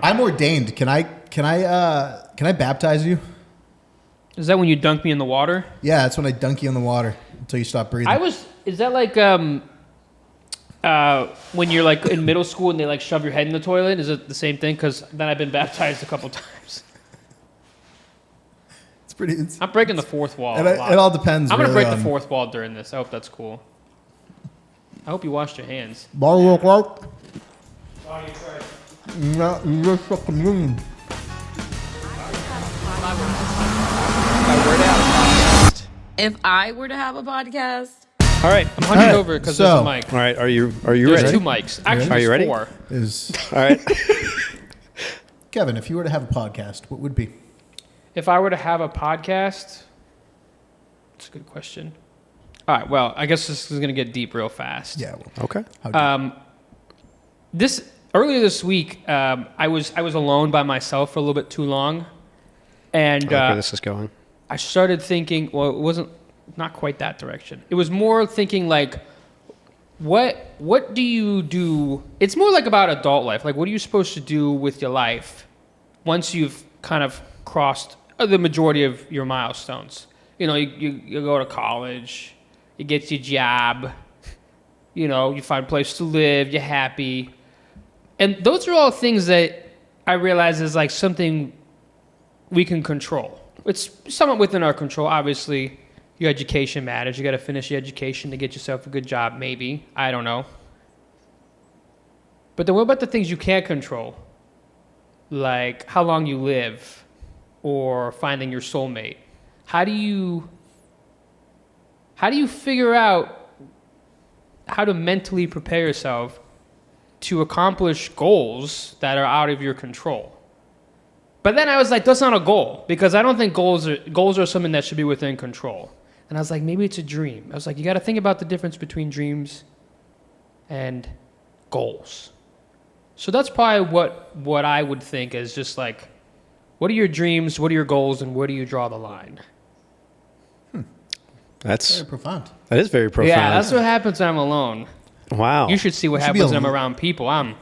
I'm ordained. Can I baptize you? Is that when you dunk me in the water? Yeah, that's when I dunk you in the water until you stop breathing. Is that like when you're like in middle school and they like shove your head in the toilet? Is it the same thing? Because then I've been baptized a couple times. I'm breaking the fourth wall. It all depends. I'm gonna break the fourth wall during this. I hope that's cool. I hope you washed your hands. Bottle of Clark. Oh, you tried. No, you just fucking mean. If I were to have a podcast. All right, I'm hunched over because there's a mic. All right, are you ready? There's two mics. Actually, are you ready? Four. All right. Kevin, if you were to have a podcast, what would be? If I were to have a podcast, that's a good question. All right, well, I guess this is going to get deep real fast. Yeah. Well, Okay. Earlier this week, I was alone by myself for a little bit too long, and I like where this is going. I started thinking. Well, it wasn't not quite that direction. It was more thinking like, what do you do? It's more like about adult life. Like, what are you supposed to do with your life once you've kind of crossed the majority of your milestones? You know, you go to college, you get your job, you know, you find a place to live, you're happy. And those are all things that I realize is like something we can control. It's somewhat within our control. Obviously, your education matters. You got to finish your education to get yourself a good job, maybe. I don't know. But then what about the things you can't control? Like how long you live or finding your soulmate. How do you figure out how to mentally prepare yourself to accomplish goals that are out of your control? But then I was like, that's not a goal, because I don't think goals are something that should be within control. And I was like, maybe it's a dream. I was like, you got to think about the difference between dreams and goals. So that's probably what I would think is just like, what are your dreams, what are your goals, and where do you draw the line? That's very profound. That is very profound. Yeah, that's what happens when I'm alone. Wow. You should see what happens when I'm around people. I'm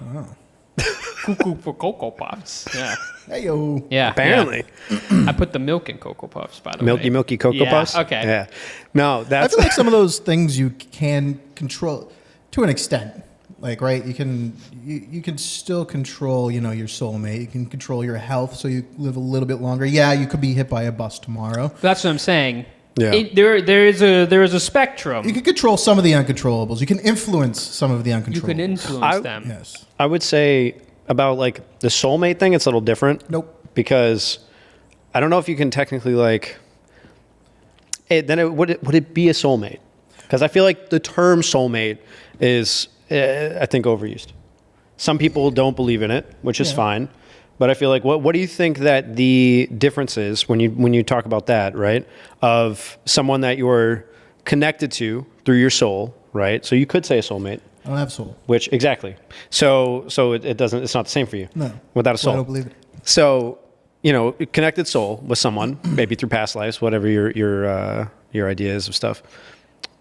cuckoo for Cocoa Puffs. Yeah. Hey-yo. Yeah. Apparently. Yeah. I put the milk in Cocoa Puffs, by the way. Milky Cocoa Puffs? Okay. Yeah. No, I feel like some of those things you can control to an extent. Like, right, you can still control, you know, your soulmate. You can control your health so you live a little bit longer. Yeah, you could be hit by a bus tomorrow. That's what I'm saying. Yeah. There is a spectrum. You can control some of the uncontrollables. You can influence some of the uncontrollables. You can influence them. Yes. I would say about like the soulmate thing, it's a little different. Nope. Because I don't know if you can technically like would it be a soulmate? Because I feel like the term soulmate is I think overused. Some people don't believe in it, which is fine. But I feel like what do you think that the difference is when you talk about that, right? Of someone that you're connected to through your soul, right? So you could say a soulmate. I don't have soul. Which exactly. So it doesn't. It's not the same for you. No. Without a soul. I don't believe it. So connected soul with someone, maybe through past lives, whatever your ideas of stuff,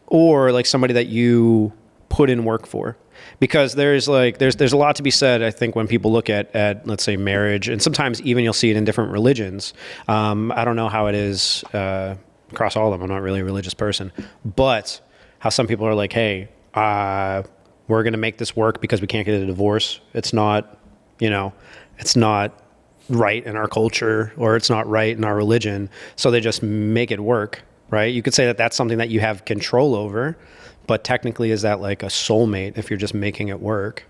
or like somebody that you put in work for. Because there's a lot to be said, I think, when people look at let's say marriage, and sometimes even you'll see it in different religions. I don't know how it is across all of them. I'm not really a religious person, but how some people are like, hey, we're going to make this work because we can't get a divorce. It's not, it's not right in our culture, or it's not right in our religion. So they just make it work, right? You could say that that's something that you have control over. But technically, is that like a soulmate if you're just making it work?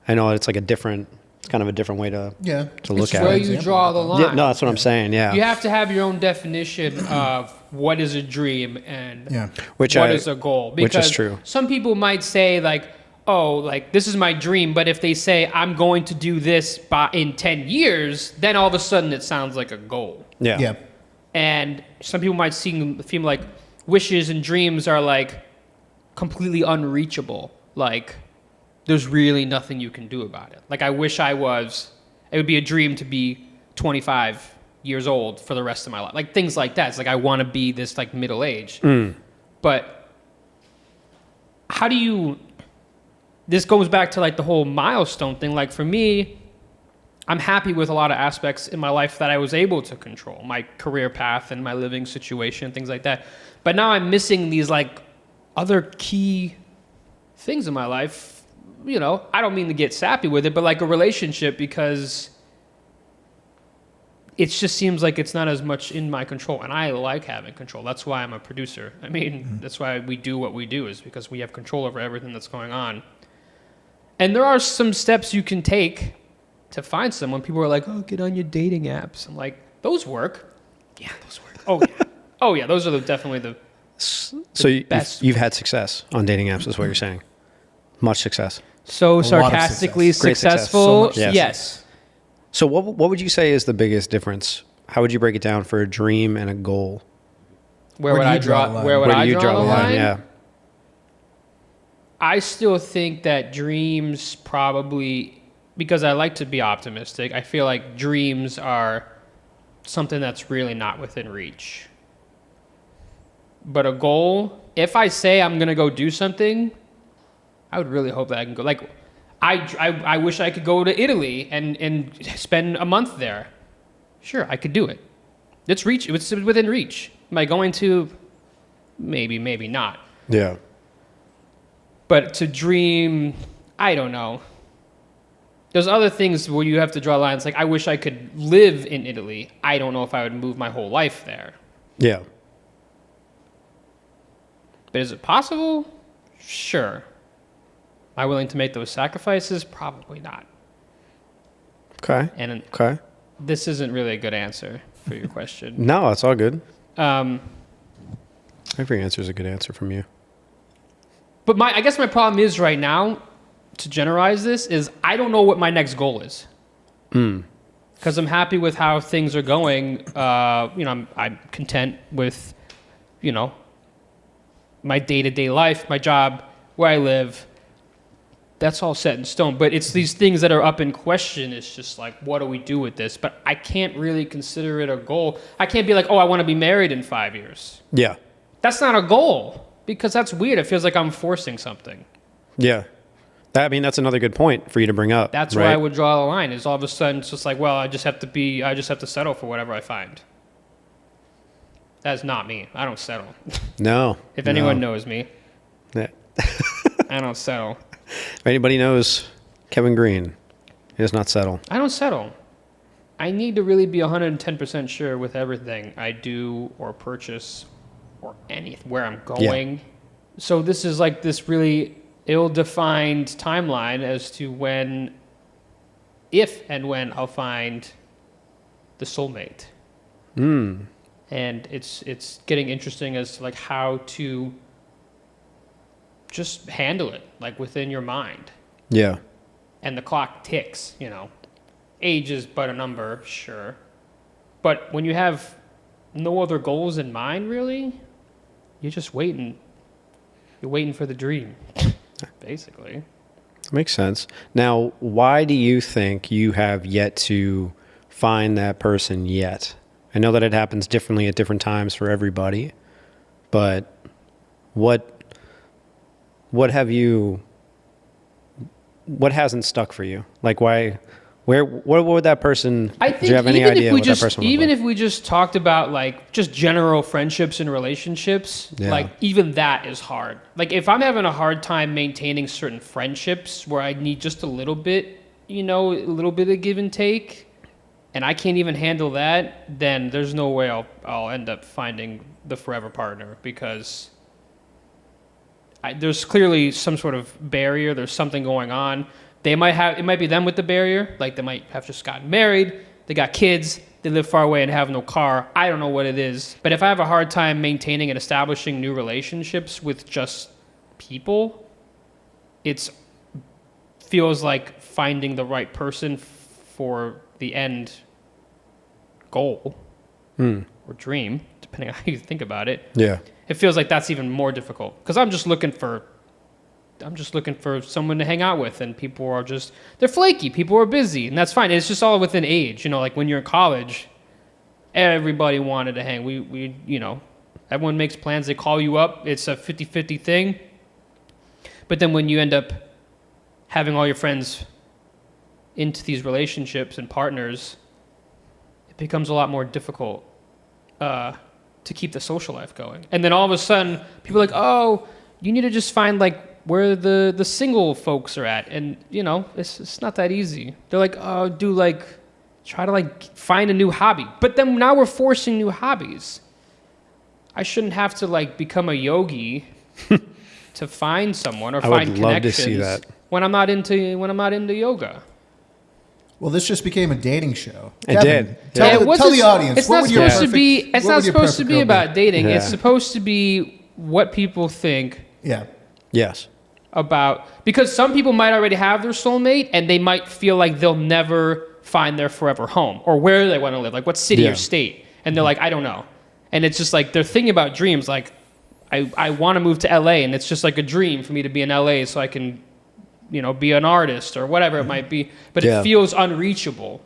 I know it's like it's kind of a different way to look at it. It's where you draw the line. Yeah, no, that's what I'm saying, yeah. You have to have your own definition of what is a dream and what is a goal. Because which is true. Some people might say like, oh, like this is my dream, but if they say I'm going to do this in 10 years, then all of a sudden it sounds like a goal. Yeah. Yeah. And some people might feel like wishes and dreams are like completely unreachable. Like there's really nothing you can do about it. Like I wish it would be a dream to be 25 years old for the rest of my life. Like things like that. It's like I want to be this like middle age. But how do you, this goes back to like the whole milestone thing. Like for me, I'm happy with a lot of aspects in my life that I was able to control, my career path and my living situation, things like that. But now I'm missing these like other key things in my life. You know, I don't mean to get sappy with it, but like a relationship, because it just seems like it's not as much in my control, and I like having control. That's why I'm a producer. I mean, that's why we do what we do, is because we have control over everything that's going on. And there are some steps you can take to find someone. People are like, oh, get on your dating apps. I'm like, those work. Yeah, those work. Oh, yeah. Oh, yeah, those are definitely the best. You've had success on dating apps, is what you're saying. Much success. So sarcastically success. successful, So much, yes. So what would you say is the biggest difference? How would you break it down for a dream and a goal? Where Where would do I you draw draw? the line? Where would Where do I you draw the line? Yeah. I still think that dreams probably, because I like to be optimistic, I feel like dreams are something that's really not within reach. But a goal, if I say I'm going to go do something, I would really hope that I can go. Like, I wish I could go to Italy and spend a month there. Sure, I could do it. It's within reach. Am I going to? Maybe, maybe not. Yeah. But to dream, I don't know. There's other things where you have to draw lines. Like, I wish I could live in Italy. I don't know if I would move my whole life there. Yeah. But is it possible? Sure. Am I willing to make those sacrifices? Probably not. Okay. And Okay. this isn't really a good answer for your question. No, it's all good. Um, Every answer is a good answer from you. but I guess my problem is right now, to generalize this, is I don't know what my next goal is. Because I'm happy with how things are going. I'm content with, my day-to-day life, my job, where I live. That's all set in stone. But it's these things that are up in question. It's just like, what do we do with this? But I can't really consider it a goal. I can't be like, oh, I want to be married in 5 years. Yeah. That's not a goal, because that's weird. It feels like I'm forcing something. Yeah. That's another good point for you to bring up. That's right? where I would draw the line, is all of a sudden it's just like, well, I just have to settle for whatever I find. That's not me. I don't settle. No. If anyone knows me, Yeah. I don't settle. If anybody knows Kevin Greene, he does not settle. I don't settle. I need to really be 110% sure with everything I do or purchase or where I'm going. Yeah. So this is like this really ill-defined timeline as to if and when I'll find the soulmate. And it's getting interesting as to like how to just handle it, like within your mind. Yeah. And the clock ticks, Age is but a number, sure. But when you have no other goals in mind, really, you're just waiting. You're waiting for the dream, basically. Makes sense. Now, why do you think you have yet to find that person yet? I know that it happens differently at different times for everybody, but what hasn't stuck for you? Like, why? What would that person? I think do you have any idea what that person would even like? if we just talked about like just general friendships and relationships, like even that is hard. Like if I'm having a hard time maintaining certain friendships where I need just a little bit, a little bit of give and take, and I can't even handle that, then there's no way I'll end up finding the forever partner, because there's clearly some sort of barrier. There's something going on. It might be them with the barrier. Like they might have just gotten married. They got kids. They live far away and have no car. I don't know what it is. But if I have a hard time maintaining and establishing new relationships with just people, it feels like finding the right person for the end goal or dream, depending on how you think about it. Yeah. It feels like that's even more difficult, because I'm just looking for someone to hang out with, and people are they're flaky. People are busy, and that's fine. It's just all within age. Like when you're in college, everybody wanted to hang. We everyone makes plans. They call you up. It's a 50-50 thing. But then when you end up having all your friends into these relationships and partners, it becomes a lot more difficult to keep the social life going. And then all of a sudden, people are like, oh, you need to just find like where the single folks are at. And, you know, it's not that easy. They're like, oh, try to like find a new hobby. But then now we're forcing new hobbies. I shouldn't have to like become a yogi to find someone or find connections. I would love to see that. When I'm not into yoga. Well, this just became a dating show. It did. Tell the audience. It's not supposed to be. It's not supposed to be about dating. Yeah. It's supposed to be what people think. Yeah. Yes. About, because some people might already have their soulmate and they might feel like they'll never find their forever home or where they want to live, like what city or state, and they're like, I don't know. And it's just like they're thinking about dreams. Like, I want to move to LA, and it's just like a dream for me to be in LA so I can, you know, be an artist or whatever it might be. But it feels unreachable.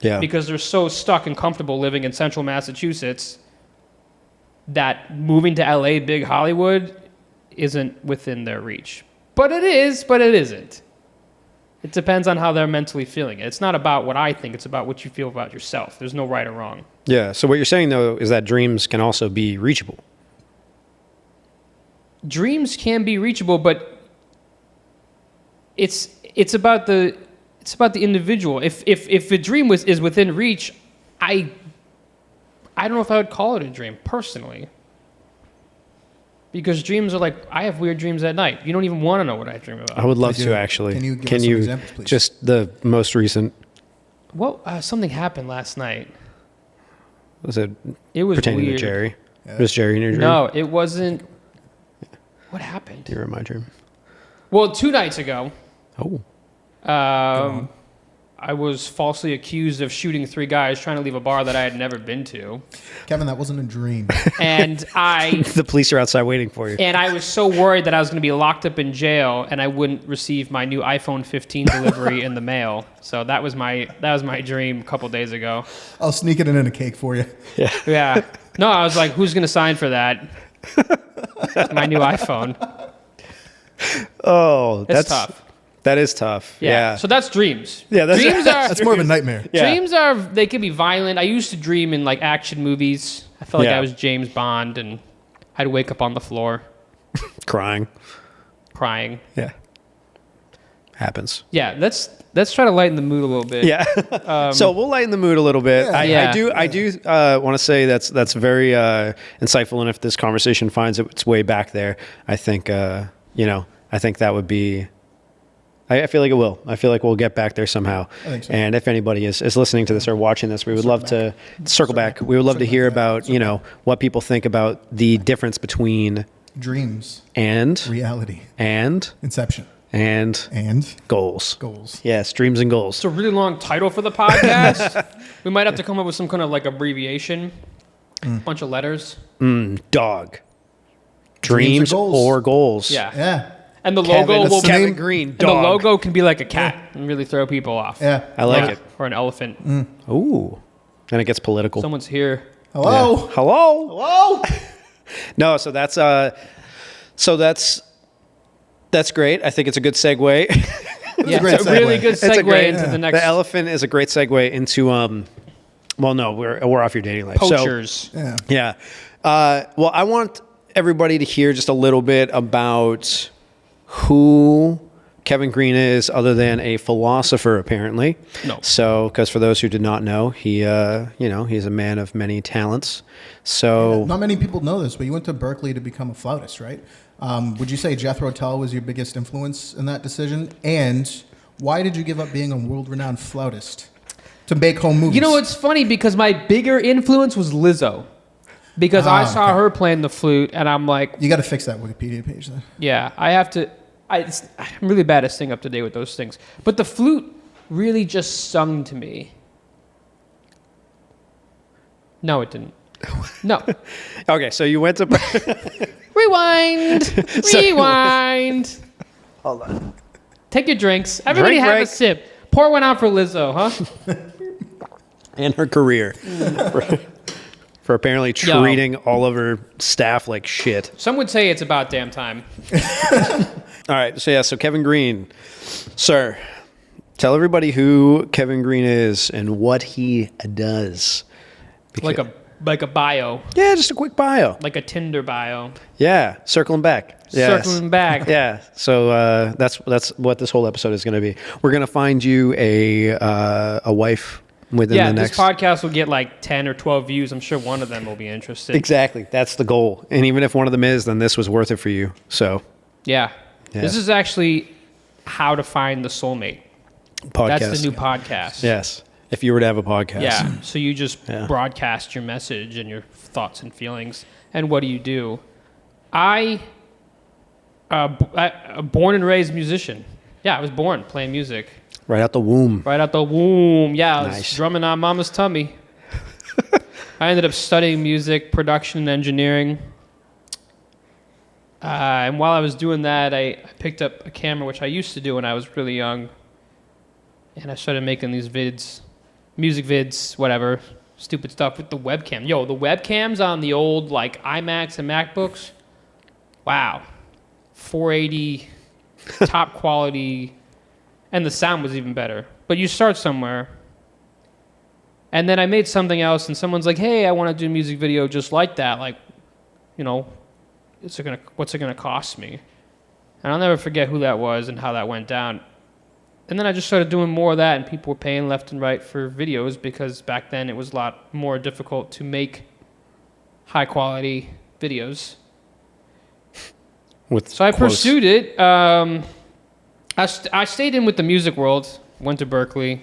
Yeah. Because they're so stuck and comfortable living in central Massachusetts that moving to LA, big Hollywood, isn't within their reach. But it is, but it isn't. It depends on how they're mentally feeling. It's not about what I think. It's about what you feel about yourself. There's no right or wrong. Yeah. So what you're saying, though, is that dreams can also be reachable. Dreams can be reachable, but it's about the individual. If a dream is within reach, I don't know if I would call it a dream personally. Because dreams are like, I have weird dreams at night. You don't even want to know what I dream about. I would love to, actually. Can you give us some examples, please? Just the most recent. Well, something happened last night. It was pertaining weird. To Gerry? Yeah. Was Gerry in your dream? No, it wasn't. What happened? You were in my dream. Well, 2 nights ago. Oh. I was falsely accused of shooting 3 guys trying to leave a bar that I had never been to. Kevin, that wasn't a dream. And the police are outside waiting for you. And I was so worried that I was going to be locked up in jail and I wouldn't receive my new iPhone 15 delivery in the mail. So that was my dream a couple days ago. I'll sneak it in a cake for you. Yeah. No, I was like, who's going to sign for that? My new iPhone. Oh, that's tough. That is tough. Yeah. So that's dreams. Yeah, that's more of a nightmare. Yeah. Dreams they can be violent. I used to dream in like action movies. I felt like I was James Bond and I'd wake up on the floor. Crying. Yeah. Happens. Yeah, let's try to lighten the mood a little bit. Yeah. So we'll lighten the mood a little bit. Yeah. I do want to say that's very insightful, and if this conversation finds its way back there, I think I think that would be. I feel like it will. I feel like we'll get back there somehow. I think so. And if anybody is listening to this or watching this, we would love to circle back. We would love to hear about, what people think about the difference between dreams and reality and inception and goals. Yes, dreams and goals. It's a really long title for the podcast. We might have to come up with some kind of like abbreviation. Bunch of letters. Dog. Dreams or goals. Yeah. And the logo will be Kevin Greene. Dog. And the logo can be like a cat and really throw people off. Yeah. I like it. Or an elephant. Ooh. And it gets political. Someone's here. Hello. Yeah. Hello. No, so that's great. I think it's a good segue. It's a really good segue into the next. The elephant is a great segue into well, no, we're off your dating life. Poachers. So, yeah. Well, I want everybody to hear just a little bit about who Kevin Greene is, other than a philosopher, apparently. No. So, because for those who did not know, he's a man of many talents. So, not many people know this, but you went to Berkeley to become a flautist, right? Would you say Jethro Tull was your biggest influence in that decision? And why did you give up being a world-renowned flautist to make home movies? You know, it's funny because my bigger influence was Lizzo. Because I saw her playing the flute, and I'm like... You got to fix that Wikipedia page, then. Yeah, I have to... I'm really bad at staying up to date with those things. But the flute really just sung to me. No, it didn't. No. Okay, so you went to... Rewind. Hold on. Take your drinks. Everybody have a sip. Pour one out for Lizzo, huh? And her career. For apparently treating all of her staff like shit. Some would say it's about damn time. All right, so Kevin Greene, sir, Tell everybody who Kevin Greene is and what he does. Like a bio, Yeah, just a quick bio. like a Tinder bio. Yeah, circling back. Yes. Circling back. Yeah, so that's what this whole episode is going to be. We're going to find you a wife within Yeah, the this next. podcast will get like 10 or 12 views. I'm sure one of them will be interested. Exactly, that's the goal. And even if one of them is, then this was worth it for you. So Yeah. Yeah. This is actually how to find the soulmate. podcast. That's the new podcast. Yes, if you were to have a podcast. Yeah. So you just Yeah. broadcast your message and your thoughts and feelings. And what do you do? I born and raised musician. Yeah, I was born playing music. Right out the womb. Right out the womb. Yeah, I was Nice. drumming on mama's tummy. I ended up studying music, production, and engineering. And while I was doing that, I picked up a camera, which I used to do when I was really young. And I started making these vids, music vids, whatever, stupid stuff with the webcam. Yo, the webcams on the old like iMacs and MacBooks, wow, 480, top quality, and the sound was even better. But you start somewhere. And then I made something else, and someone's like, "Hey, I want to do a music video just like that. Like, you know, what's it gonna cost me?" And I'll never forget who that was and how that went down. And then I just started doing more of that, and people were paying left and right for videos because back then it was a lot more difficult to make high quality videos. So I pursued it. I stayed in with the music world, went to Berkeley.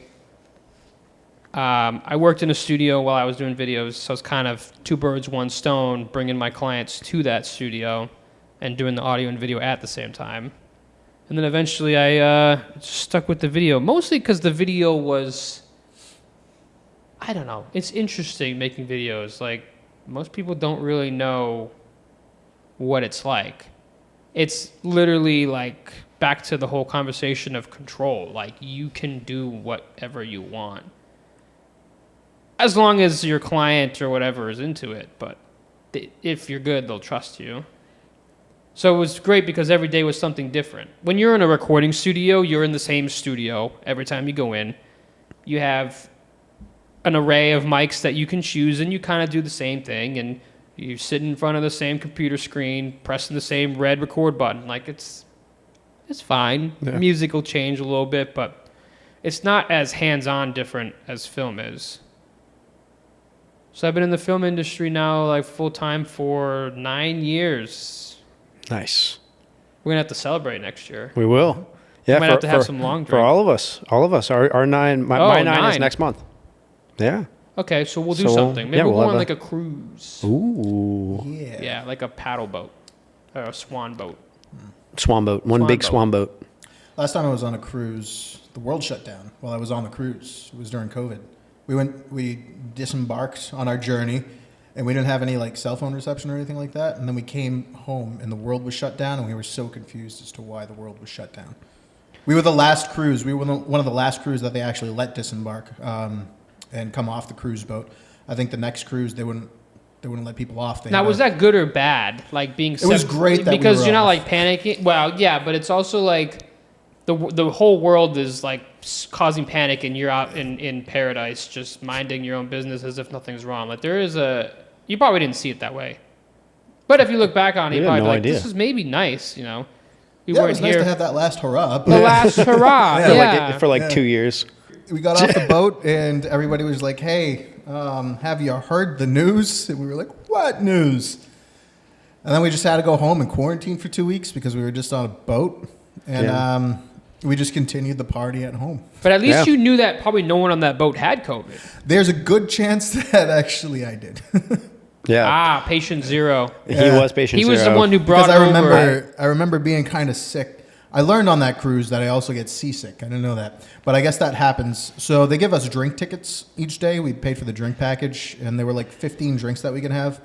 I worked in a studio while I was doing videos, so it's kind of two birds, one stone, bringing my clients to that studio and doing the audio and video at the same time. And then eventually I stuck with the video, mostly because the video was, I don't know, it's interesting making videos. Like, most people don't really know what it's like. It's literally like back to the whole conversation of control. Like, you can do whatever you want. As long as your client or whatever is into it. But if you're good, they'll trust you. So it was great because every day was something different. When you're in a recording studio, you're in the same studio every time you go in. You have an array of mics that you can choose, and you kind of do the same thing. And you sit in front of the same computer screen, pressing the same red record button. Like, it's fine. Yeah. Music will change a little bit, but it's not as hands-on different as film is. So I've been in the film industry now, like, full-time for 9 years. Nice. We're going to have to celebrate next year. We will. Yeah, Might have to have some long for drink. all of us. Our nine. My 9 is 9. next month. Yeah. Okay, so we'll do So, something. Maybe yeah, we'll we'll go on have like a cruise. Ooh. Yeah. Yeah, like a paddle boat. Or a swan boat. Swan boat. One Swan big boat. swan boat. Last time I was on a cruise, the world shut down while I was on the cruise. It was during COVID. We disembarked on our journey, and we didn't have any like cell phone reception or anything like that. And then we came home, and the world was shut down, and we were so confused as to why the world was shut down. We were the last cruise. We were one of the last crews that they actually let disembark and come off the cruise boat. I think the next cruise they wouldn't let people off. Now, was that good or bad? Like being It was great that we because were you're not off. like panicking. Well, yeah, but it's also like the whole world is like causing panic, and you're out in paradise just minding your own business as if nothing's wrong. Like you probably didn't see it that way. But if you look back on it, We you're had probably no like, idea. this is maybe nice, you know. We Yeah, it weren't was nice here. to have that last hurrah. The last hurrah. Yeah. For like 2 years. We got off the boat, and everybody was like, "Hey, have you heard the news?" And we were like, "What news?" And then we just had to go home and quarantine for 2 weeks because we were just on a boat, and Yeah. we just continued the party at home. But at least Yeah. you knew that probably no one on that boat had COVID. There's a good chance that actually I did. Yeah. Patient zero. He Yeah. was patient He was zero. the one who brought Because it over. I remember being kind of sick. I learned on that cruise that I also get seasick. I didn't know that, but I guess that happens. So they give us drink tickets each day. We paid for the drink package, and there were like 15 drinks that we can have.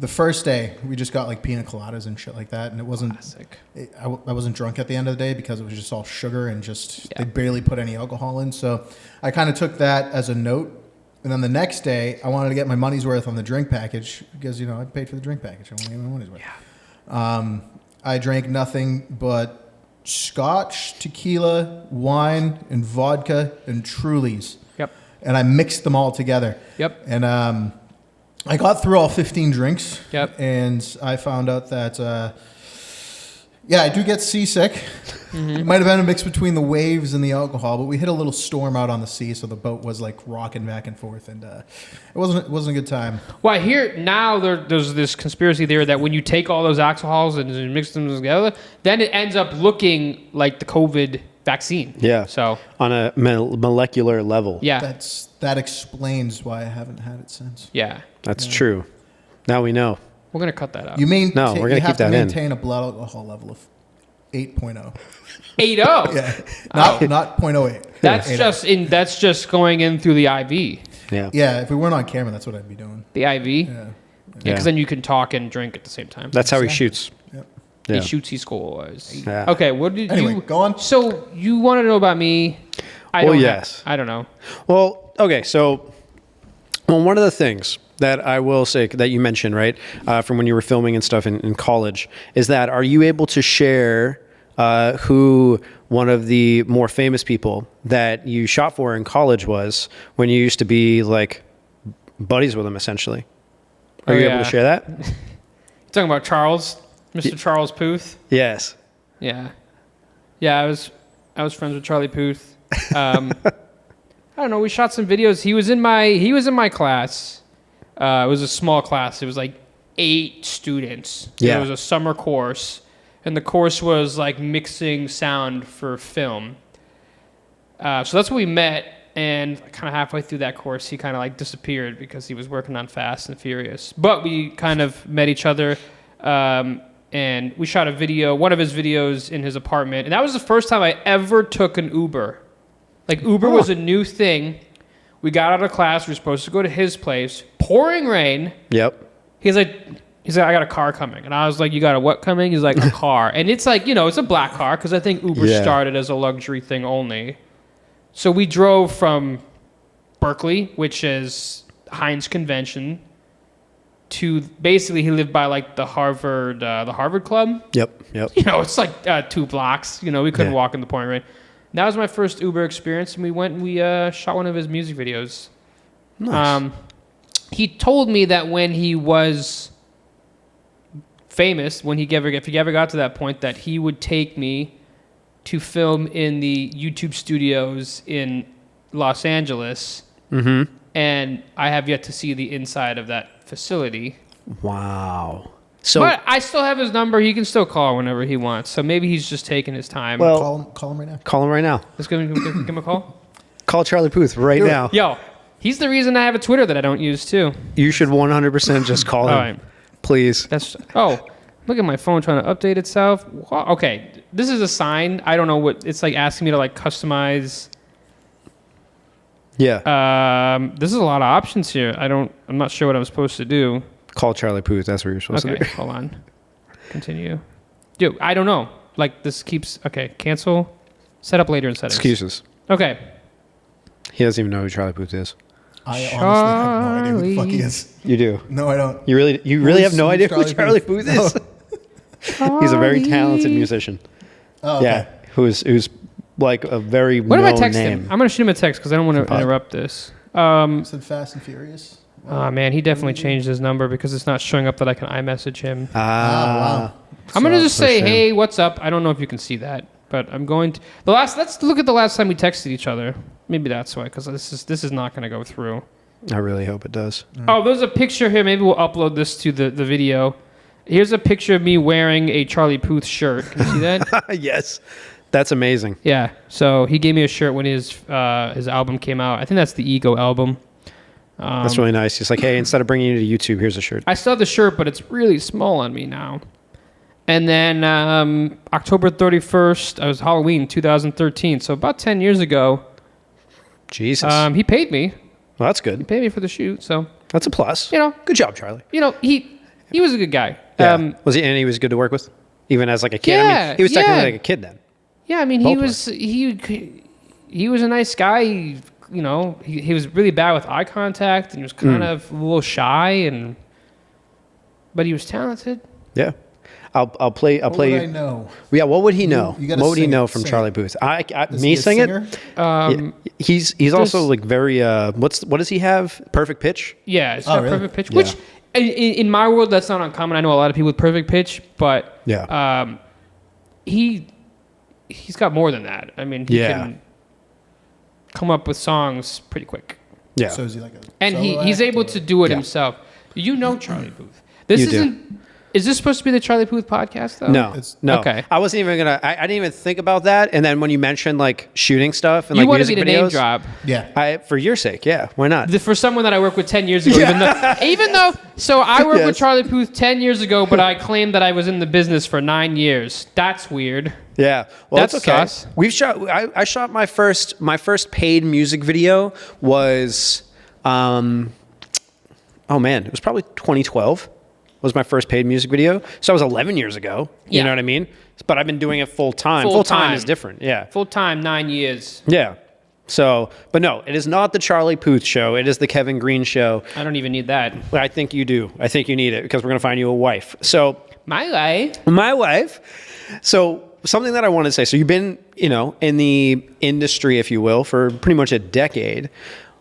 The first day, we just got like pina coladas and shit like that, and it wasn't. Classic. I wasn't drunk at the end of the day because it was just all sugar and just Yeah. they barely put any alcohol in. So I kind of took that as a note. And then the next day, I wanted to get my money's worth on the drink package because, you know, I paid for the drink package. I want to get my money's worth. I drank nothing but scotch, tequila, wine, and vodka, and Trulies. Yep. And I mixed them all together. Yep. And I got through all 15 drinks. Yep. And I found out that, I do get seasick. It might have been a mix between the waves and the alcohol, but we hit a little storm out on the sea, so the boat was like rocking back and forth, and it wasn't a good time. Well, I hear now there's this conspiracy theory that when you take all those alcohols and you mix them together, then it ends up looking like the COVID vaccine. Yeah. So on a molecular level. yeah, That explains why I haven't had it since. yeah, That's true. Now we know. we're gonna cut that out. You mean No, we're gonna you keep have to that in. maintain a blood alcohol level of 8.0. 8.0. Yeah, not 0.08. That's 8.0. that's just going in through the IV. Yeah. Yeah, if we weren't on camera, that's what I'd be doing. The IV. Yeah, Yeah. because then you can talk and drink at the same time. That's how he Exactly. shoots. Yep. Yeah. He shoots, he scores. Yeah. Okay, what did Anyway, you go on. So you want to know about me? Yes. I don't know. Well, okay. So, one of the things that I will say that you mentioned, right, from when you were filming and stuff in college, is that are you able to share who one of the more famous people that you shot for in college was when you used to be like buddies with him, essentially? Are you able to share that? You're talking about Charles, Mr. Charles Puth. Yes. Yeah, yeah. I was friends with Charlie Puth. I don't know. We shot some videos. He was in my class. It was a small class. It was like 8 students. Yeah. It was a summer course, and the course was like mixing sound for film. So that's where we met. And kind of halfway through that course, he kind of like disappeared because he was working on Fast and Furious. But we kind of met each other, and we shot a video, one of his videos in his apartment. And that was the first time I ever took an Uber. Like Uber was a new thing. We got out of class. We were supposed to go to his place. Pouring rain. Yep. He's like, I got a car coming. And I was like, you got a what coming? He's like, a car. And it's like, it's a black car because I think Uber started as a luxury thing only. So we drove from Berkeley, which is Heinz Convention, to basically he lived by like the Harvard Club. Yep. It's like 2 blocks. We couldn't Yeah. walk in the pouring rain. That was my first Uber experience, and we went and we shot one of his music videos. Nice. He told me that when he was famous, if he ever got to that point, that he would take me to film in the YouTube studios in Los Angeles. Mm-hmm. And I have yet to see the inside of that facility. Wow. So, But I still have his number. He can still call whenever he wants. So maybe he's just taking his time. Well, Call him right now. call him right now. Let's give him a call. Call Charlie Puth right Do it. now. Yo, he's the reason I have a Twitter that I don't use too. You should 100% just call him. All right. Please. Look at my phone trying to update itself. Wow, okay, this is a sign. I don't know what it's like asking me to like customize. Yeah. This is a lot of options here. I'm not sure what I'm supposed to do. Call Charlie Puth. That's what you're supposed to Okay, do. hold on. Continue. Dude, I don't know. Like this keeps cancel. Set up later in settings. Excuses. Okay. He doesn't even know who Charlie Puth is. I honestly have no idea who the fuck he is. You do. No, I don't. You really have no Who's idea who Charlie Charlie Puth Puth? is. He's a very talented musician. Oh, okay. Yeah. Who's like a very What if I known text name. him? I'm gonna shoot him a text because I don't want to interrupt this. Said Fast and Furious. Oh man, he definitely changed his number because it's not showing up that I can iMessage him. Wow. I'm gonna just say, shame. hey, what's up? I don't know if you can see that, but I'm going to let's look at the last time we texted each other. Maybe that's why, because this is not gonna go through. I really hope it does. Oh, there's a picture here. Maybe we'll upload this to the video. Here's a picture of me wearing a Charlie Puth shirt. Can you see that? Yes. That's amazing. Yeah. So he gave me a shirt when his album came out. I think that's the Ego album. That's really nice. He's like, hey, instead of bringing you to YouTube, here's a shirt. I still have the shirt, but it's really small on me now. And then October 31st, it was Halloween 2013. So about 10 years ago, Jesus. he paid me. Well, that's He good. paid me for the shoot. So, That's a plus. Good job, Charlie. he was a good guy. Yeah. Was he? And he was good to work with, even as like a kid. I Yeah, mean, he was technically yeah. like a kid then. Yeah, I mean, Both he was a nice guy. He was really bad with eye contact, and he was kind of a little shy, but he was talented. Yeah. I'll play. What would I know? Yeah, what would he know? you gotta What would he sing know it, from sing Charlie it. Puth? Is Me he a sing it. singer? Yeah, he's also like very. What does he have? Perfect pitch. Yeah, it's Oh, got really? perfect pitch. Yeah. Which, in my world, that's not uncommon. I know a lot of people with perfect pitch, but Yeah. he's got more than that. I mean, he Yeah. can come up with songs pretty quick, Yeah. So is he like a and solo he's act, able or- to do it Yeah. himself. You know Charlie Puth. This You do. isn't. Is this supposed to be the Charlie Puth podcast though? No, It's- no. Okay. I wasn't even gonna. I didn't even think about that. And then when you mentioned like shooting stuff and You like wanted me music to name videos, drop. Yeah. for your sake, yeah. Why not? For someone that I worked with 10 years ago, even though, so I worked with Yes. Charlie Puth 10 years ago, but I claimed that I was in the business for 9 years. That's weird. Yeah, well, That's that's okay. sus. We've shot. I shot my first paid music video was, oh man, it was probably 2012. Was my first paid music video. So that was 11 years ago. You Yeah. know what I mean? But I've been doing it full time. Full Full time time. is different. Yeah. Full time, 9 years. Yeah. So, but no, it is not the Charlie Puth show. It is the Kevin Greene show. I don't even need that. I think you do. I think you need it because we're going to find you a wife. So, My life. my wife. So, something that I wanted to say. So, you've been, in the industry, if you will, for pretty much a decade.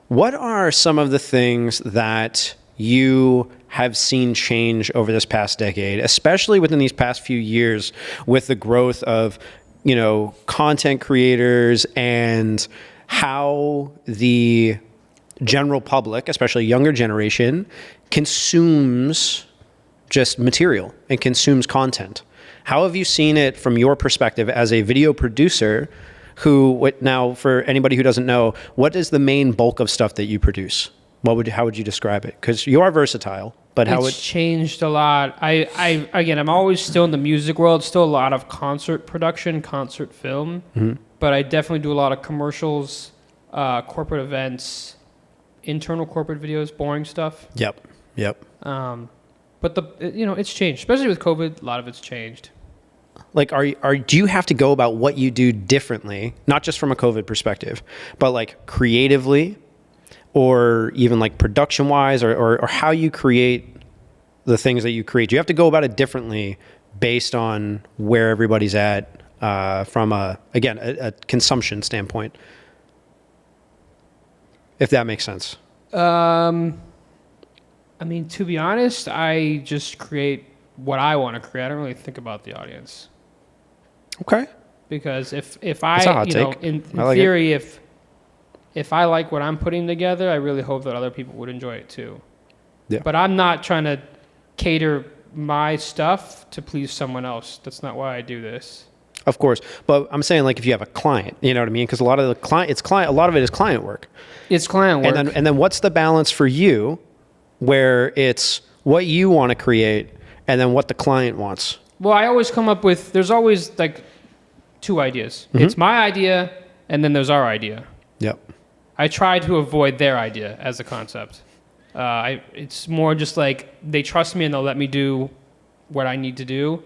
What are some of the things that you have seen change over this past decade, especially within these past few years with the growth of, content creators and how the general public, especially younger generation, consumes just material and consumes content? How have you seen it from your perspective as a video producer now, for anybody who doesn't know, what is the main bulk of stuff that you produce? How would you describe it? Because you are versatile, but It's changed a lot. I'm always still in the music world, still a lot of concert production, concert film, but I definitely do a lot of commercials, corporate events, internal corporate videos, boring stuff. Yep. But it's changed, especially with COVID. A lot of it's changed. Like, do you have to go about what you do differently, not just from a COVID perspective, but like creatively, or even like production wise, or how you create the things that you create? Do you have to go about it differently based on where everybody's at from a consumption standpoint? If that makes sense. To be honest, I just create what I want to create. I don't really think about the audience. Okay. Because if That's a I, hot take. in I like theory, if I like what I'm putting together, I really hope that other people would enjoy it too. Yeah. But I'm not trying to cater my stuff to please someone else. That's not why I do this. Of course, but I'm saying like if you have a client, you know what I mean? Because a lot of a lot of it is client work. It's client work. And then what's the balance for you, where it's what you want to create and then what the client wants? Well, I always come up with, there's always like two ideas. Mm-hmm. It's my idea, and then there's our idea. Yep. I try to avoid their idea as a concept. It's more just like they trust me and they'll let me do what I need to do.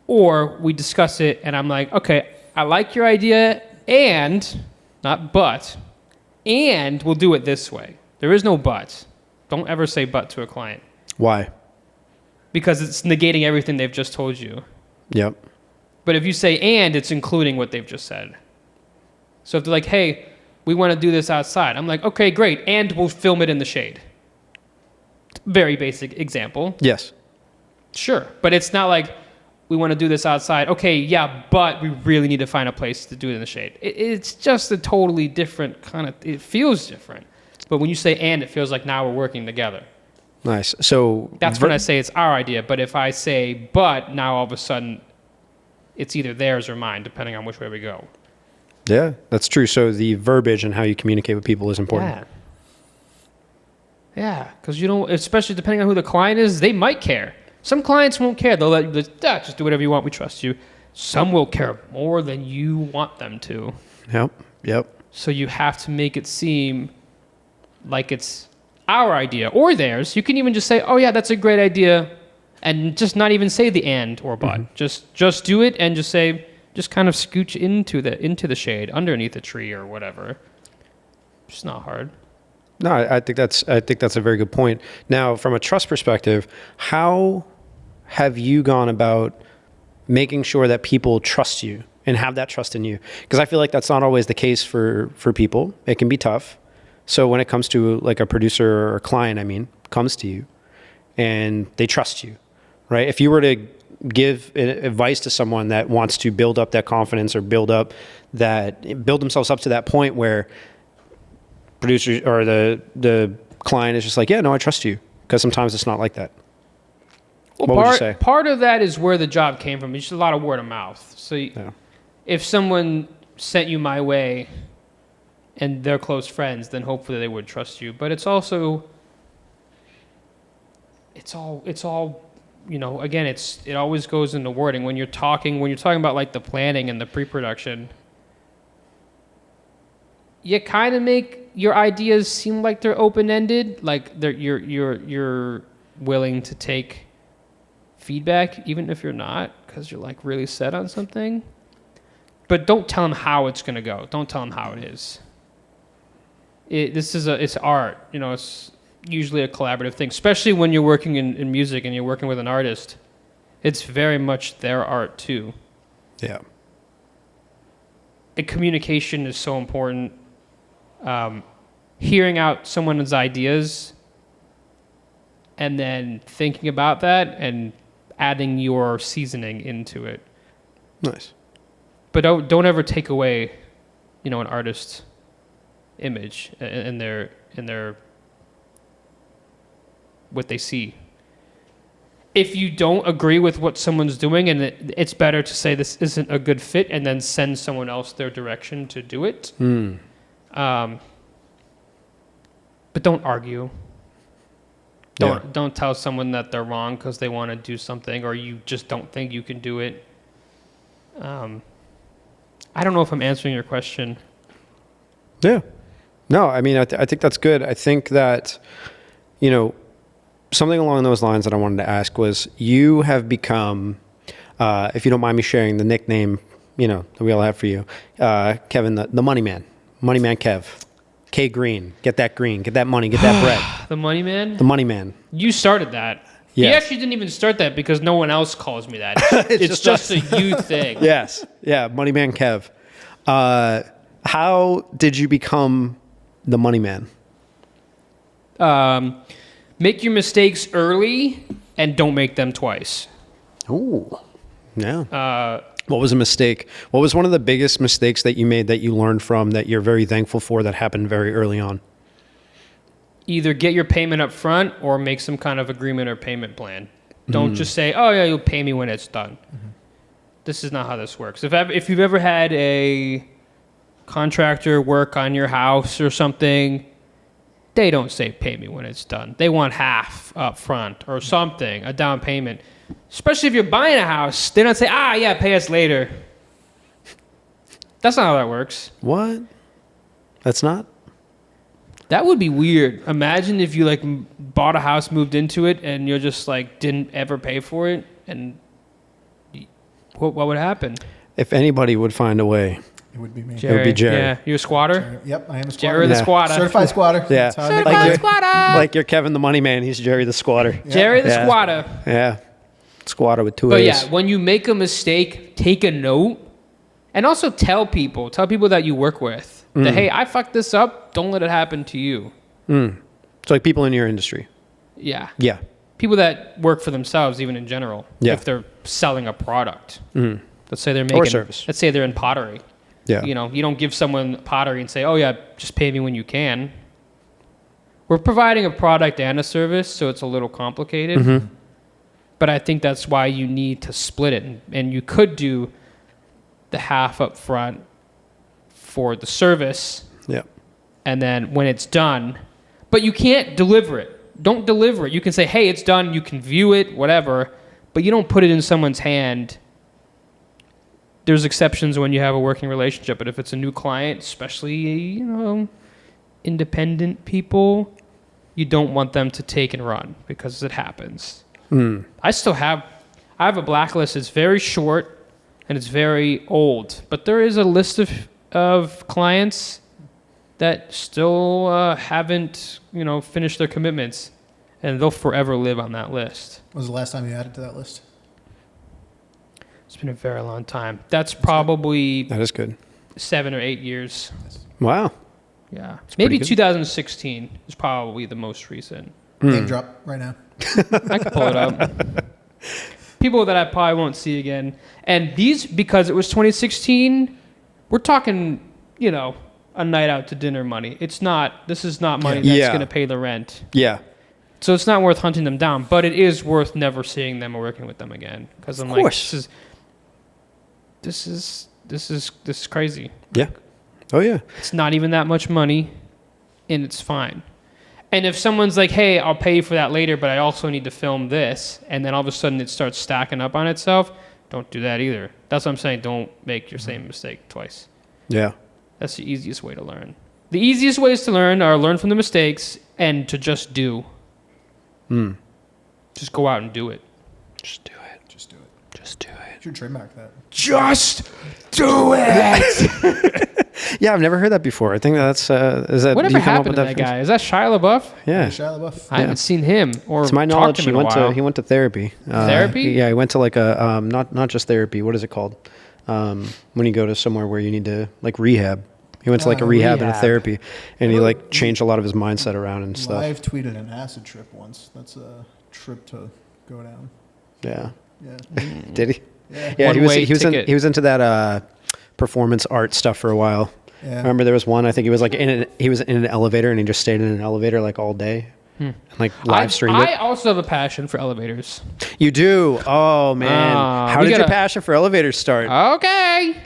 Or we discuss it and I'm like, okay, I like your idea and, not but, and we'll do it this way. There is no but. Don't ever say but to a client. Why? Because it's negating everything they've just told you. Yep. But if you say and, it's including what they've just said. So if they're like, hey, we want to do this outside. I'm like, okay, great. And we'll film it in the shade. Very basic example. Yes. Sure. But it's not like we want to do this outside. Okay, yeah, but we really need to find a place to do it in the shade. It's just a totally different kind of, it feels different. But when you say and, it feels like now we're working together. Nice. So That's when I say it's our idea. But if I say but, now all of a sudden it's either theirs or mine, depending on which way we go. Yeah, that's true. So the verbiage and how you communicate with people is important. Yeah, because especially depending on who the client is, they might care. Some clients won't care. They'll let you just do whatever you want. We trust you. Some will care more than you want them to. Yep. So you have to make it seem like it's our idea or theirs. You can even just say, oh, yeah, that's a great idea, and just not even say the and or but. Mm-hmm. Just do it and just say, just kind of scooch into the shade, underneath a tree or whatever. It's not hard. No, I think that's a very good point. Now, from a trust perspective, how have you gone about making sure that people trust you and have that trust in you? Because I feel like that's not always the case for people. It can be tough. So when it comes to like a producer or a client, I mean, comes to you and they trust you, right? If you were to give advice to someone that wants to build up that confidence or build themselves up to that point where producers or the client is just like, yeah, no, I trust you. Because sometimes it's not like that. Well, What would you say? Part of that is where the job came from. It's just a lot of word of mouth. So if someone sent you my way and they're close friends, then hopefully they would trust you. But it's also, it's all, you know, again, it always goes into wording. When you're talking about like the planning and the pre-production, you kind of make your ideas seem like they're open-ended, like you're willing to take feedback, even if you're not, because you're like really set on something. But don't tell them how it's gonna go. Don't tell them how it is. It's art, you know. It's usually a collaborative thing, especially when you're working in music and you're working with an artist. It's very much their art too. Yeah. And communication is so important. Hearing out someone's ideas and then thinking about that and adding your seasoning into it. Nice. But don't ever take away, you know, an artist's image and their what they see. If you don't agree with what someone's doing, and it's better to say this isn't a good fit and then send someone else their direction to do it. But don't argue. Don't tell someone that they're wrong because they want to do something or you just don't think you can do it. I don't know if I'm answering your question. Yeah. No, I mean, I think that's good. I think that, you know, something along those lines that I wanted to ask was, you have become, if you don't mind me sharing the nickname, you know, that we all have for you, Kevin, the money man, Kev. K Greene, get that green, get that money, get that bread. The money man? The money man. You started that. Yes. He actually didn't even start that because no one else calls me that. It's just a you thing. Yes. Yeah. Money man Kev. How did you become the money man? Make your mistakes early and don't make them twice. Ooh. Yeah. What was a mistake? What was one of the biggest mistakes that you made that you learned from that you're very thankful for that happened very early on? Either get your payment up front or make some kind of agreement or payment plan. Don't just say, oh yeah, you'll pay me when it's done. This is not how this works. If you've ever had a contractor work on your house or something, they don't say pay me when it's done. They want half up front or something, a down payment. Especially if you're buying a house, they don't say, yeah, pay us later. That's not how that works. What? That's not? That would be weird. Imagine if you like bought a house, moved into it, and you're just like didn't ever pay for it, and what would happen? If anybody would find a way, It would be me. Gerry. It would be Gerry. Yeah, you a squatter? Yep, I am a squatter. Gerry the Yeah. squatter. Certified squatter. Yeah. That's how I make Certified it. squatter. Like you're Kevin the money man, he's Gerry the squatter. Jerry the Yeah. squatter. Yeah. Squatter with two But A's. yeah, when you make a mistake, take a note, and also tell people that you work with that, hey, I fucked this up. Don't let it happen to you. So like people in your industry. Yeah. Yeah. People that work for themselves, even in general. Yeah. If they're selling a product. Let's say they're making. Or service. Let's say they're in pottery. Yeah. You know, you don't give someone pottery and say, oh yeah, just pay me when you can. We're providing a product and a service, so it's a little complicated. But I think that's why you need to split it. And you could do the half up front for the service. Yeah. And then when it's done, but you can't deliver it. Don't deliver it. You can say, hey, it's done. You can view it, whatever. But you don't put it in someone's hand. There's exceptions when you have a working relationship. But if it's a new client, especially, you know, independent people, you don't want them to take and run because it happens. I have a blacklist. It's very short and it's very old. But there is a list of clients that still haven't, you know, finished their commitments. and they'll forever live on that list. When was the last time you added to that list? It's been a very long time. That's probably That is good. 7 or 8 years. Wow. Yeah. pretty Maybe good. 2016 is probably the most recent. Name drop right now. I can pull it up. People that I probably won't see again. And these, because it was 2016, we're talking, you know, a night out to dinner money. This is not money that's Yeah. going to pay the rent. Yeah. So it's not worth hunting them down, but it is worth never seeing them or working with them again. Because I'm like, course. this is crazy. Yeah. Oh yeah. It's not even that much money, and it's fine. And if someone's like, hey, I'll pay you for that later, but I also need to film this, and then all of a sudden it starts stacking up on itself, don't do that either. That's what I'm saying. Don't make your same mistake twice. Yeah. That's the easiest way to learn. The easiest ways to learn are learn from the mistakes and to just do. Just go out and do it. Just do it. Just do it. Just do it. You should trademark that. Just do it. Yeah, I've never heard that before. I think that's is that. Whatever do you come up happened with to that phrase? guy? Is that Shia LaBeouf? Yeah. Shia LaBeouf. I haven't seen him or To my talked knowledge, to he him in a while. went to therapy. Therapy? Yeah, he went to like a not just therapy. What is it called? When you go to somewhere where you need to like rehab. He went to like a rehab and a Rehab. therapy, and he like changed a lot of his mindset around and stuff. Live tweeted an acid trip once. That's a trip to go down. Yeah. Yeah. Did he? Yeah. Yeah, One-way he was ticket. he was into that performance art stuff for a while. Yeah. I remember there was one. I think he was like he was in an elevator and he just stayed in an elevator like all day, and like live streamed I it. also have a passion for elevators. You do? Oh man, how we did your gotta- passion for elevators start? Okay.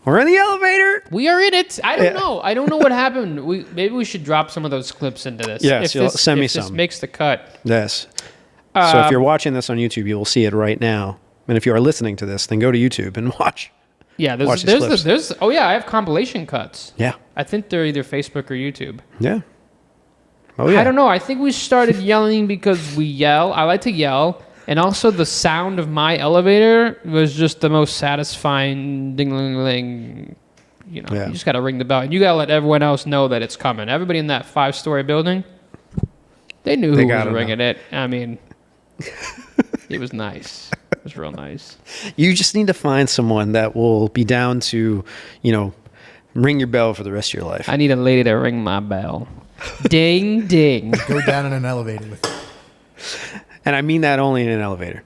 We're in the elevator. We are in it. I don't Yeah. know. I don't know what happened. Maybe we should drop some of those clips into this. Yes, you'll send me if this some. makes the cut. Yes. So if you're watching this on YouTube, you will see it right now. And if you are listening to this, then go to YouTube and watch. Yeah, Watch these clips. there's oh yeah, I have compilation cuts. Yeah. I think they're either Facebook or YouTube. Yeah. Oh yeah. I don't know. I think we started yelling because we yell. I like to yell. And also the sound of my elevator was just the most satisfying ding-ling-ling. You know, Yeah. you just got to ring the bell. And you got to let everyone else know that it's coming. Everybody in that 5-story building, they knew They who was gotta ringing it. I mean, it was nice. It was real nice. You just need to find someone that will be down to, ring your bell for the rest of your life. I need a lady to ring my bell. Ding, ding. Go down in an elevator with it. And I mean that only in an elevator.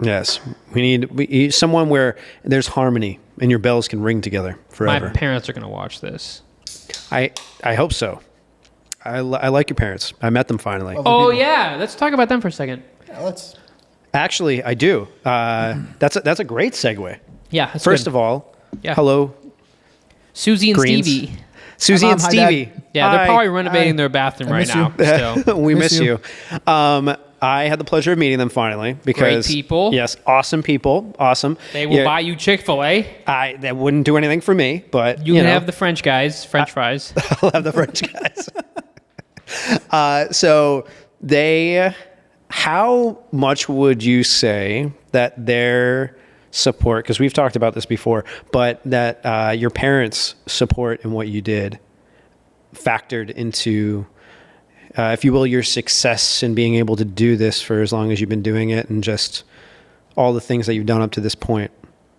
Yes. We need someone where there's harmony and your bells can ring together forever. My parents are going to watch this. I hope so. I like your parents. I met them finally. Other Oh, people. yeah. Let's talk about them for a second. Yeah, let's. Actually, I do. That's a great segue. Yeah. First of all, Yeah. hello, Susie and Greens. Stevie. Susie Hi, and Mom. Hi, Dad. Stevie. Yeah, they're Hi. probably renovating Hi. their bathroom I right miss now. you. Still. We Miss miss you. you. I had the pleasure of meeting them finally because Great people. Yes, awesome people. Awesome. They will buy you Chick-fil-A. That wouldn't do anything for me, but You can know, have the French guys, French fries. I'll have the French guys. So how much would you say that their support, because we've talked about this before, but that your parents' support in what you did factored into, if you will, your success in being able to do this for as long as you've been doing it and just all the things that you've done up to this point,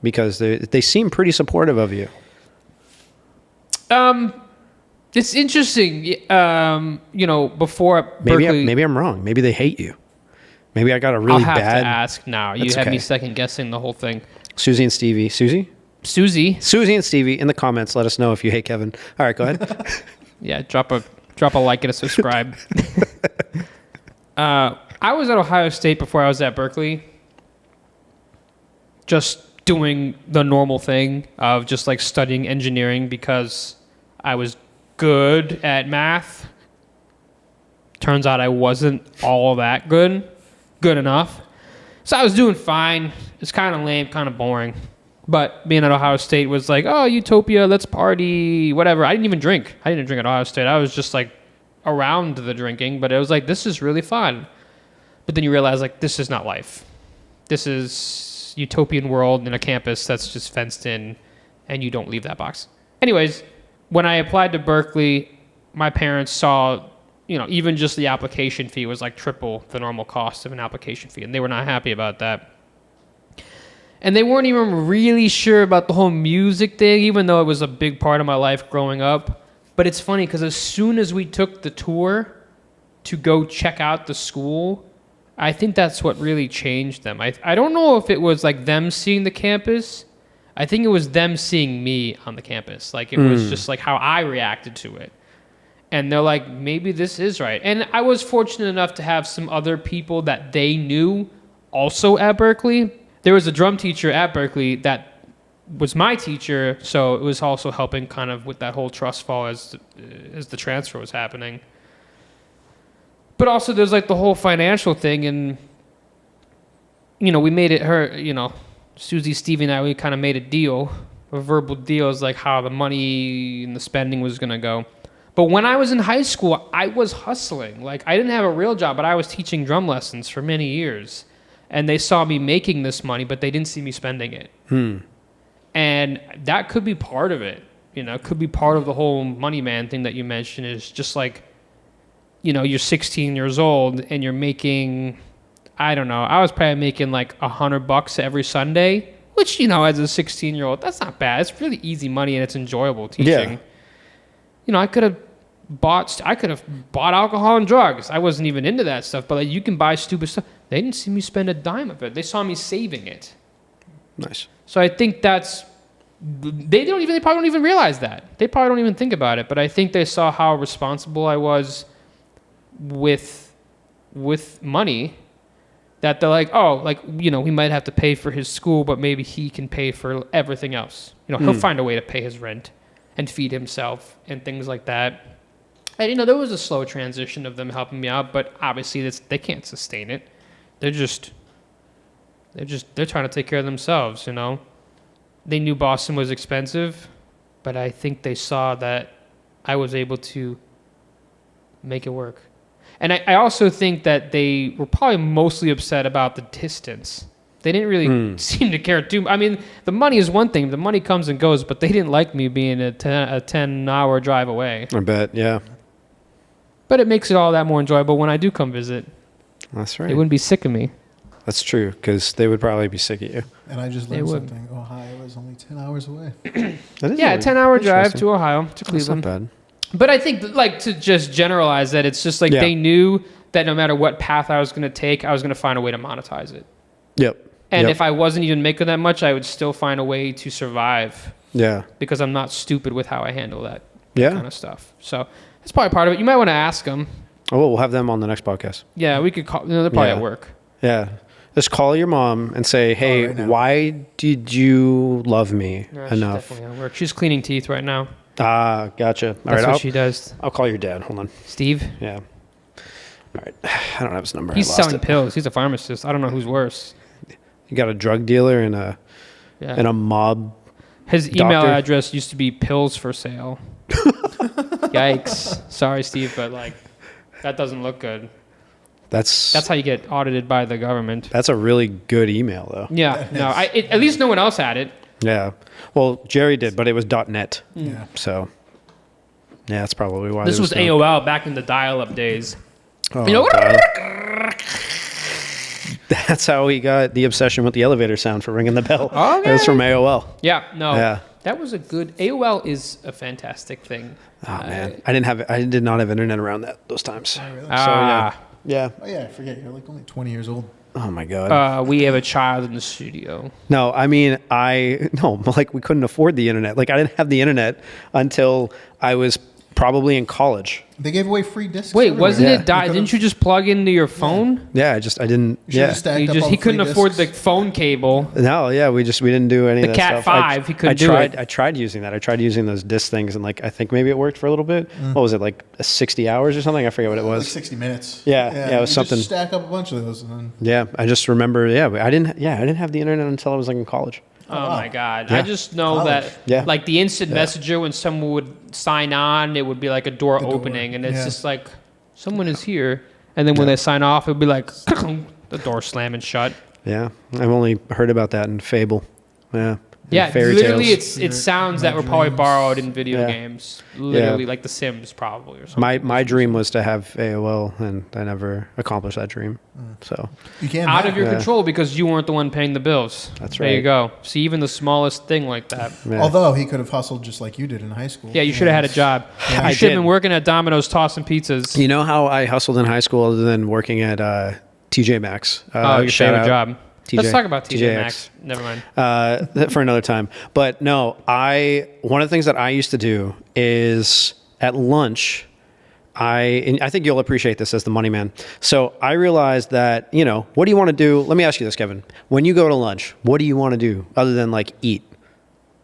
because they seem pretty supportive of you. It's interesting. Before Berkeley, Maybe I'm wrong. Maybe they hate you. Maybe I got a I'll really have bad. to ask now. You That's had me okay. second guessing the whole thing. Susie and Stevie. Susie and Stevie in the comments. Let us know if you hate Kevin. All right, go ahead. Yeah, drop a like and a subscribe. I was at Ohio State before I was at Berkeley. Just doing the normal thing of just like studying engineering because I was good at math. Turns out I wasn't all that good enough. So I was doing fine. It's kind of lame, kind of boring. But being at Ohio State was like, oh, utopia, let's party, whatever. I didn't even drink. I didn't drink at Ohio State. I was just like around the drinking, but it was like, this is really fun. But then you realize like, this is not life. This is utopian world in a campus that's just fenced in and you don't leave that box. Anyways, when I applied to Berkeley, my parents saw even just the application fee was like triple the normal cost of an application fee, and they were not happy about that. And they weren't even really sure about the whole music thing, even though it was a big part of my life growing up. But it's funny because as soon as we took the tour to go check out the school, I think that's what really changed them. I don't know if it was like them seeing the campus. I think it was them seeing me on the campus. Like it was just like how I reacted to it. And they're like, maybe this is right. And I was fortunate enough to have some other people that they knew also at Berkeley. There was a drum teacher at Berkeley that was my teacher, so it was also helping kind of with that whole trust fall as the transfer was happening. But also there's like the whole financial thing, and we made it Susie, Stevie, and I, we kind of made a verbal deal, is like how the money and the spending was going to go. But when I was in high school, I was hustling. Like I didn't have a real job, but I was teaching drum lessons for many years. And they saw me making this money, but they didn't see me spending it. And that could be part of it. It could be part of the whole money man thing that you mentioned, is just like, you're 16 years old and you're making, I don't know, I was probably making like $100 every Sunday, which, as a 16-year-old, that's not bad. It's really easy money and it's enjoyable teaching. Yeah. I could have bought alcohol and drugs. I wasn't even into that stuff, but like you can buy stupid stuff. They didn't see me spend a dime of it. They saw me saving it. Nice. So I think they probably don't even realize that. They probably don't even think about it, but I think they saw how responsible I was with money, that they're like, oh, like, we might have to pay for his school, but maybe he can pay for everything else. He'll find a way to pay his rent and feed himself and things like that. And, there was a slow transition of them helping me out, but obviously they can't sustain it. They're trying to take care of themselves, They knew Boston was expensive, but I think they saw that I was able to make it work. And I also think that they were probably mostly upset about the distance. They didn't really seem to care too much. I mean, the money is one thing. The money comes and goes, but they didn't like me being a 10-hour drive away. I bet, yeah. But it makes it all that more enjoyable when I do come visit. That's right. They wouldn't be sick of me. That's true, because they would probably be sick of you. And I just learned something. Ohio is only 10 hours away. Yeah, a 10-hour drive to Ohio, to Cleveland. That's not bad. But I think, like, to just generalize that, it's just like they knew that no matter what path I was going to take, I was going to find a way to monetize it. Yep. And if I wasn't even making that much, I would still find a way to survive. Yeah. Because I'm not stupid with how I handle that kind of stuff. So that's probably part of it. You might want to ask them. Oh, we'll have them on the next podcast. Yeah, we could call. They're probably at work. Yeah. Just call your mom and say, hey, why did you love me enough? She's definitely at work. She's cleaning teeth right now. Ah, gotcha. That's what she does. I'll call your dad. Hold on. Steve? Yeah. All right. I don't have his number. He's selling pills. He's a pharmacist. I don't know who's worse. You got a drug dealer and a mob. His email address used to be pills for sale. Yikes. Sorry, Steve, but like that doesn't look good. That's how you get audited by the government. That's a really good email, though. Yeah. No. At least no one else had it. Yeah. Well, Gerry did, but it was .net. Yeah. So, yeah, that's probably why. This was AOL back in the dial-up days. Oh, that's how we got the obsession with the elevator sound for ringing the bell. Okay. It was from AOL. Yeah. No. Yeah. That was a good. AOL is a fantastic thing. Oh man, I did not have internet around those times. Oh, really? So yeah. Oh, yeah, I forget. You're like only 20 years old. Oh my god. We have a child in the studio. No, I mean we couldn't afford the internet. Like I didn't have the internet until I was probably in college. They gave away free discs. Wait, everywhere. wasn't it? Didn't you just plug into your phone? Yeah, I didn't. Yeah, He couldn't afford the phone cable. No, yeah, we didn't do any of that Cat stuff. 5. He couldn't do it. I tried using that. I tried using those disc things, and I think maybe it worked for a little bit. What was it, like 60 hours or something? I forget what it was. Like 60 minutes. Yeah, it was something. Just stack up a bunch of those, and then. Yeah, I just remember. Yeah, I didn't have the internet until I was in college. Oh my God. Yeah. I just know that like the instant messenger, when someone would sign on, it would be like a door opening, and it's just like someone is here, and then when they sign off, it would be like the door slamming shut. Yeah, I've only heard about that in Fable. Yeah. Yeah, fairy literally, tales. it's sounds My that were probably dreams. borrowed in video Yeah. games. Literally, Yeah. like The Sims, probably or something. My dream was to have AOL, and I never accomplished that dream. So You can't out now. of your Yeah. control because you weren't the one paying the bills. That's There you right. go. See, even the smallest thing like that. yeah. Although he could have hustled just like you did in high school. Yeah, you should have had a job. Yeah. You I should have did. been working at Domino's tossing pizzas. You know how I hustled in high school other than working at TJ Maxx? Oh, your shout favorite out job. TJ Let's talk about TJ TJX. Maxx. Never mind. For another time. But no, one of the things that I used to do is at lunch, and I think you'll appreciate this as the money man. So I realized that, what do you want to do? Let me ask you this, Kevin. When you go to lunch, what do you want to do other than like eat?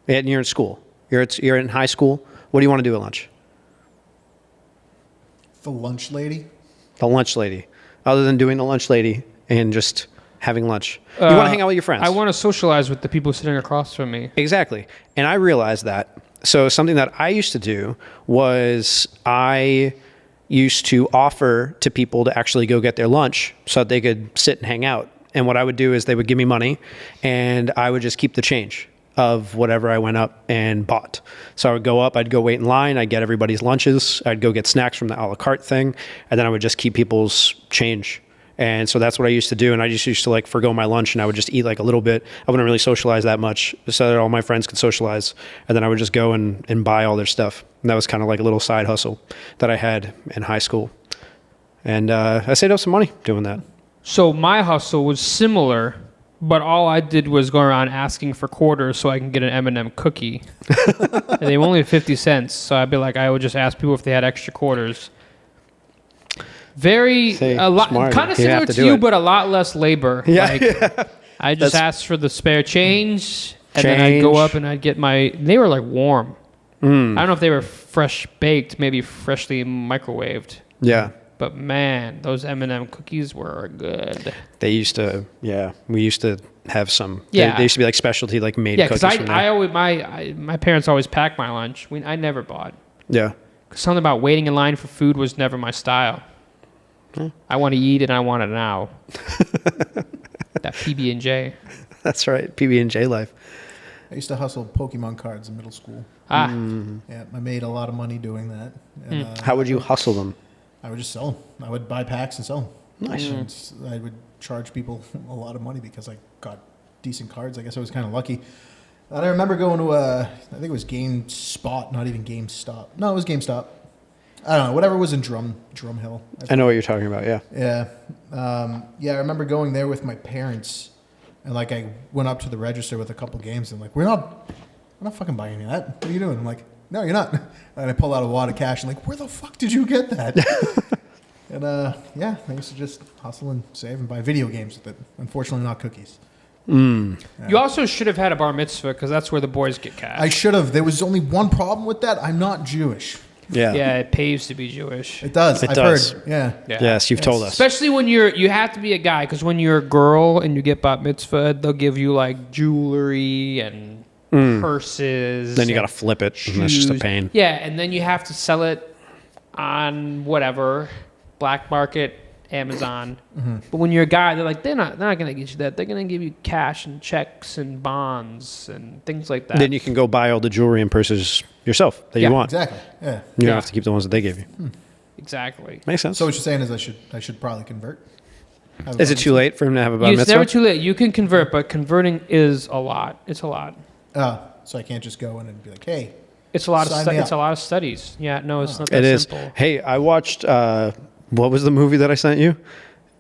And you're in school. You're in high school. What do you want to do at lunch? The lunch lady. The lunch lady. Other than doing the lunch lady and just having lunch. You want to hang out with your friends. I want to socialize with the people sitting across from me. Exactly. And I realized that. So something that I used to do was I used to offer to people to actually go get their lunch so that they could sit and hang out. And what I would do is they would give me money and I would just keep the change of whatever I went up and bought. So I would go up, I'd go wait in line, I'd get everybody's lunches, I'd go get snacks from the a la carte thing, and then I would just keep people's change. And so that's what I used to do. And I just used to like forgo my lunch and I would just eat like a little bit. I wouldn't really socialize that much so that all my friends could socialize. And then I would just go and buy all their stuff. And that was kind of like a little side hustle that I had in high school. And I saved up some money doing that. So my hustle was similar, but all I did was go around asking for quarters so I can get an M&M cookie. And they were only 50 cents, so I'd be like, I would just ask people if they had extra quarters. A lot, smart. kind of You similar have to to do you, it. but a lot less labor. Yeah, Like, I just That's- asked for the spare change, and then I'd go Change. up and I'd get they were like warm. I don't know if they were fresh baked, maybe freshly microwaved. Yeah. But man, those M&M cookies were good. They used to, we used to have some. Yeah. They used to be like specialty, like made Yeah, cookies because from I there. always my parents always packed my lunch. I never bought. Yeah. 'Cause something about waiting in line for food was never my style. I want to eat and I want it now. That PB&J. That's right. PB&J life. I used to hustle Pokemon cards in middle school. Ah, Yeah, I made a lot of money doing that. And, How would you hustle them? I would just sell them. I would buy packs and sell them. Nice. I would charge people a lot of money because I got decent cards. I guess I was kind of lucky. And I remember going to I think it was GameSpot, not even GameStop. No, it was GameStop. I don't know, whatever was in Drum Hill. I know what you're talking about. Yeah. Yeah. I remember going there with my parents, and like I went up to the register with a couple games, and like we're not fucking buying any of that. What are you doing? I'm like, no, you're not. And I pull out a wad of cash, and like, where the fuck did you get that? And I used to just hustle and save and buy video games with it. Unfortunately, not cookies. you also should have had a bar mitzvah because that's where the boys get cash. I should have. There was only one problem with that. I'm not Jewish. Yeah. Yeah, it pays to be Jewish. It does. It I've does. heard. Yeah. Yeah. Yes, you've told us. Especially when you have to be a guy because when you're a girl and you get bat mitzvah, they'll give you like jewelry and purses. Then you got to and flip it, and that's just a shoes. pain. Yeah, and then you have to sell it on whatever black market, Amazon. But when you're a guy, they're like they're not going to get you that. They're going to give you cash and checks and bonds and things like that. Then you can go buy all the jewelry and purses yourself that Yeah, you want. Exactly. Yeah. You Yeah. don't have to keep the ones that they gave you. Exactly. Makes sense. So what you're saying is I should probably convert. Have a Is it bar too late for him to have a bar It's mitzvah? never too late. You can convert, but converting is a lot. It's a lot. So I can't just go in and be like, hey, It's a lot Sign of me it's up. a lot of studies. Yeah, no, it's not that It is. simple. Hey, I watched. What was the movie that I sent you?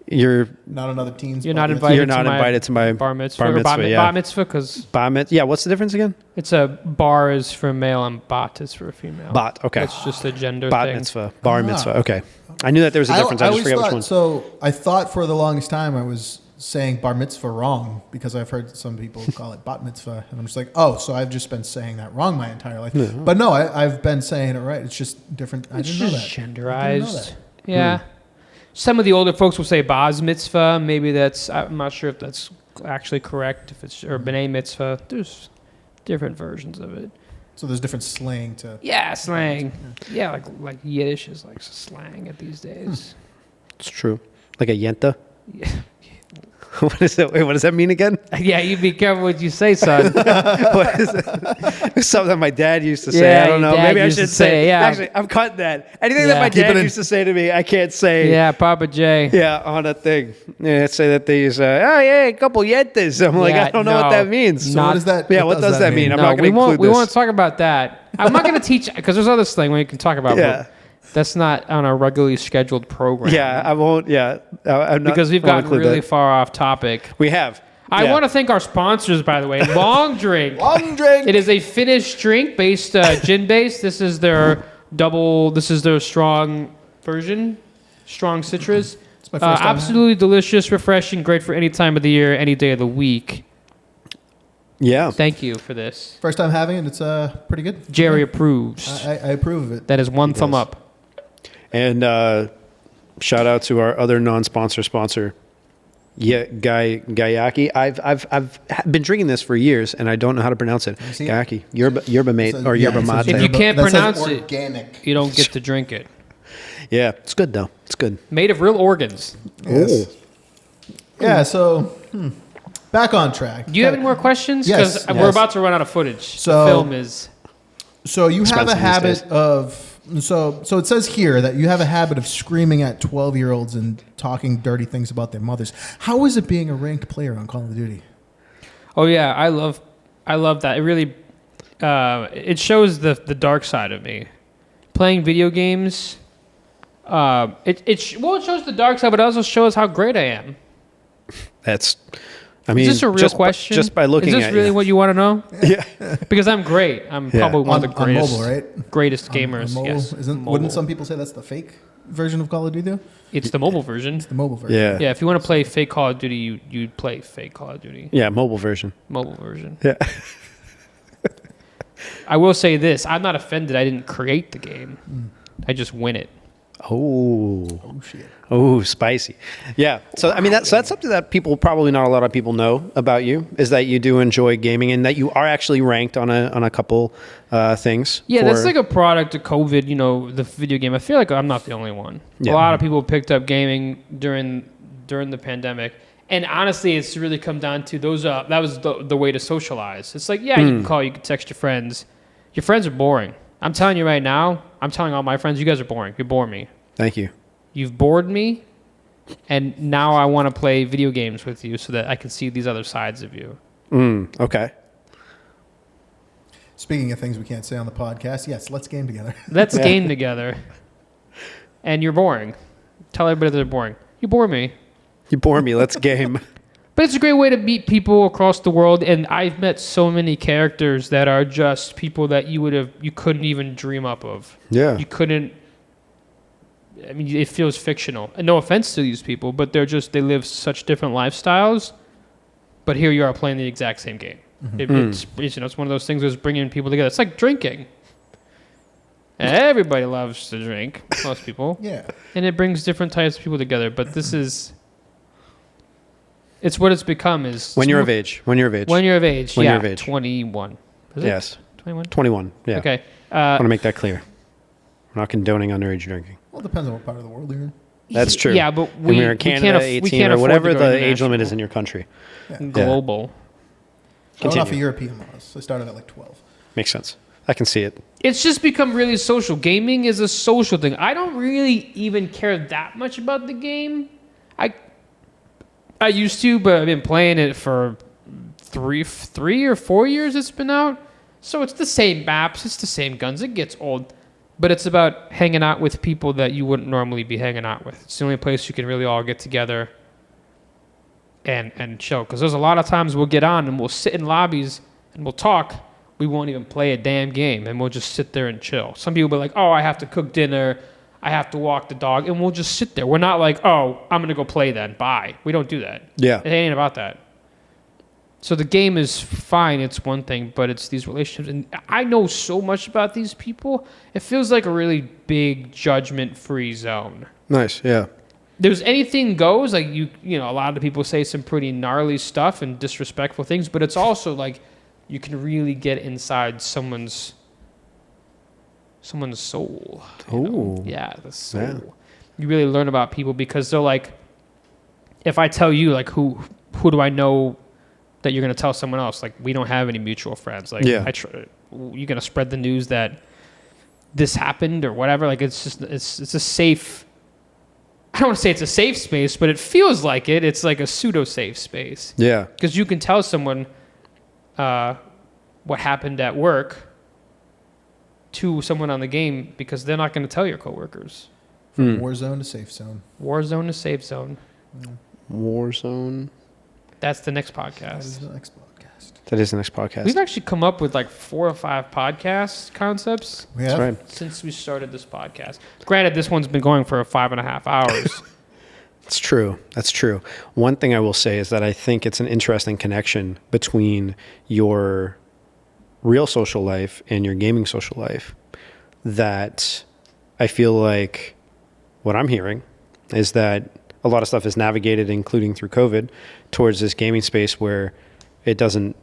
You're not another teen's. You're not bar invited. You're not to my invited to my bar mitzvah. bar or mitzvah, yeah. bar mitzvah because bar mitzvah. Yeah. What's the difference again? it's a bar is for male and bat is for a female. Bot. Okay. It's just a gender Bat thing. mitzvah. Bar Ah. mitzvah. Okay. I knew that there was a difference. I, just always forget which thought, one. So I thought for the longest time I was saying bar mitzvah wrong because I've heard some people call it bat mitzvah, and I'm just like, oh, so I've just been saying that wrong my entire life. But no, I've been saying it right. It's just different. I It's didn't know just that. I didn't know genderized. that. Yeah. Some of the older folks will say baz mitzvah. Maybe that's I'm not sure if that's actually correct. If it's or b'nai mitzvah. There's different versions of it. So there's different slang to. Yeah, slang. Yeah, like Yiddish is like slang at these days. It's true. Like a yenta. Yeah. What is that? Wait, what does that mean again? Yeah, you be careful what you say, son. What is it? It's something that my dad used to say. Yeah, I don't your know. dad Maybe I used to should say. yeah. Actually, I'm cutting that. Anything that Yeah. my Keep dad it in. used to say to me, I can't say. Yeah, Papa J. Yeah, on a thing. Yeah, say that they use, oh yeah, a couple yetes. I'm like, Yeah, I don't know what no, that means. So not- what does that? Yeah, what does that mean? I'm No, not going to include we this. won't talk about that. I'm not going to teach because there's other thing we can talk about. Yeah. But that's not on our regularly scheduled program. Yeah, I won't. Yeah, I'm not, because we've I won't gotten include really that. far off topic. We have. I Yeah. want to thank our sponsors, by the way. Long Drink. Long drink. It is a Finnish drink based gin based. This is their double. This is their strong version, strong citrus. It's my first time Absolutely delicious, refreshing, great for any time of the year, any day of the week. Yeah. Thank you for this. First time having it. It's pretty good. Jerry approves. I approve of it. That is one He thumb does. up. And shout out to our other non-sponsor sponsor, Gayaki. I've been drinking this for years, and I don't know how to pronounce it. see? Gayaki, yerba mate or Yeah, yerba it says mate. If you can't that says pronounce it- organic. You don't get to drink it. Yeah, it's good though. It's good. Made of real organs. Yes. Yeah. So back on track. Do you have any more questions? Yes, Because we're yes. about to run out of footage. So- the film is. So you have a Expensive these habit days. of so it says here that you have a habit of screaming at 12-year-olds and talking dirty things about their mothers. How is it being a ranked player on Call of Duty? Oh yeah, I love that. It really, it shows the dark side of me. Playing video games, it shows the dark side, but it also shows how great I am. That's. I mean, Is this a real question? just by looking is this at really you. what you want to know? Yeah. Because I'm great. I'm Yeah. probably one On, of the on greatest, mobile, right? greatest On gamers. mobile? Yes, Wouldn't mobile. some people say that's the fake version of Call of Duty? Though? It's the mobile version. The mobile version. Yeah. Yeah, if you want to play fake Call of Duty, you'd play fake Call of Duty, Yeah, mobile version. mobile version. Yeah. I will say this: I'm not offended. I didn't create the game. I just win it. Oh. Oh shit. Oh, spicy. Yeah. So I mean, that's something that probably not a lot of people know about you, is that you do enjoy gaming and that you are actually ranked on a couple things. Yeah, for- that's like a product of COVID. You know, the video game. I feel like I'm not the only one. Yeah. A lot of people picked up gaming during the pandemic, and honestly, it's really come down to those. That was the way to socialize. It's like, yeah, you can call, you can text your friends. Your friends are boring. I'm telling you right now. I'm telling all my friends, you guys are boring. You bore me. Thank you. You've bored me, and now I want to play video games with you so that I can see these other sides of you. Okay. Speaking of things we can't say on the podcast, yes, let's game together. Let's game together. And you're boring. Tell everybody they're boring. You bore me. You bore me. Let's game. But it's a great way to meet people across the world, and I've met so many characters that are just people that you couldn't even dream up of. Yeah. You couldn't. I mean, it feels fictional. And no offense to these people, but they live such different lifestyles. But here you are playing the exact same game. It's it's one of those things that's bringing people together. It's like drinking. Everybody loves to drink, most people. Yeah. And it brings different types of people together. But this is. It's what it's become is... When you're of age. When you're of age, When yeah. you're of age. 21. Is it? Yes. 21? 21. Yeah. Okay. I want to make that clear. We're not condoning underage drinking. Well, it depends on what part of the world you're in. That's true. Yeah, but And we're in Canada, 18 or whatever the age limit is in your country. Global. Going off of Continue. European laws. I started at like 12. Makes sense. I can see it. It's just become really social. Gaming is a social thing. I don't really even care that much about the game. I used to, but I've been playing it for three or 4 years it's been out. So it's the same maps, it's the same guns. It gets old. But it's about hanging out with people that you wouldn't normally be hanging out with. It's the only place you can really all get together and chill. Because there's a lot of times we'll get on and we'll sit in lobbies and we'll talk. We won't even play a damn game, and we'll just sit there and chill. Some people will be like, oh, I have to cook dinner, I have to walk the dog, and we'll just sit there. We're not like, oh, I'm going to go play then, bye. We don't do that. Yeah. It ain't about that. So the game is fine, it's one thing, but it's these relationships. And I know so much about these people, it feels like a really big judgment-free zone. Nice. Yeah. There's anything goes, like you know, a lot of people say some pretty gnarly stuff and disrespectful things, but it's also like you can really get inside someone's soul. You know? Ooh. Yeah, the soul. Yeah. You really learn about people because they're like, if I tell you like who who do I know that you're going to tell someone else? Like, we don't have any mutual friends. Like, Yeah. you're going to spread the news that this happened or whatever. Like, it's just, it's a safe, I don't want to say it's a safe space, but it feels like it. It's like a pseudo safe space. Yeah. Because you can tell someone what happened at work to someone on the game because they're not going to tell your coworkers. From war zone to safe zone. War zone to safe zone. Warzone. That's the next That podcast. is the next podcast. That is the next podcast. We've actually come up with like 4 or 5 podcast concepts We That's have right. since we started this podcast. Granted, this one's been going for 5.5 hours. It's true. That's true. One thing I will say is that I think it's an interesting connection between your real social life and your gaming social life that I feel like what I'm hearing is that a lot of stuff is navigated, including through COVID, towards this gaming space where it doesn't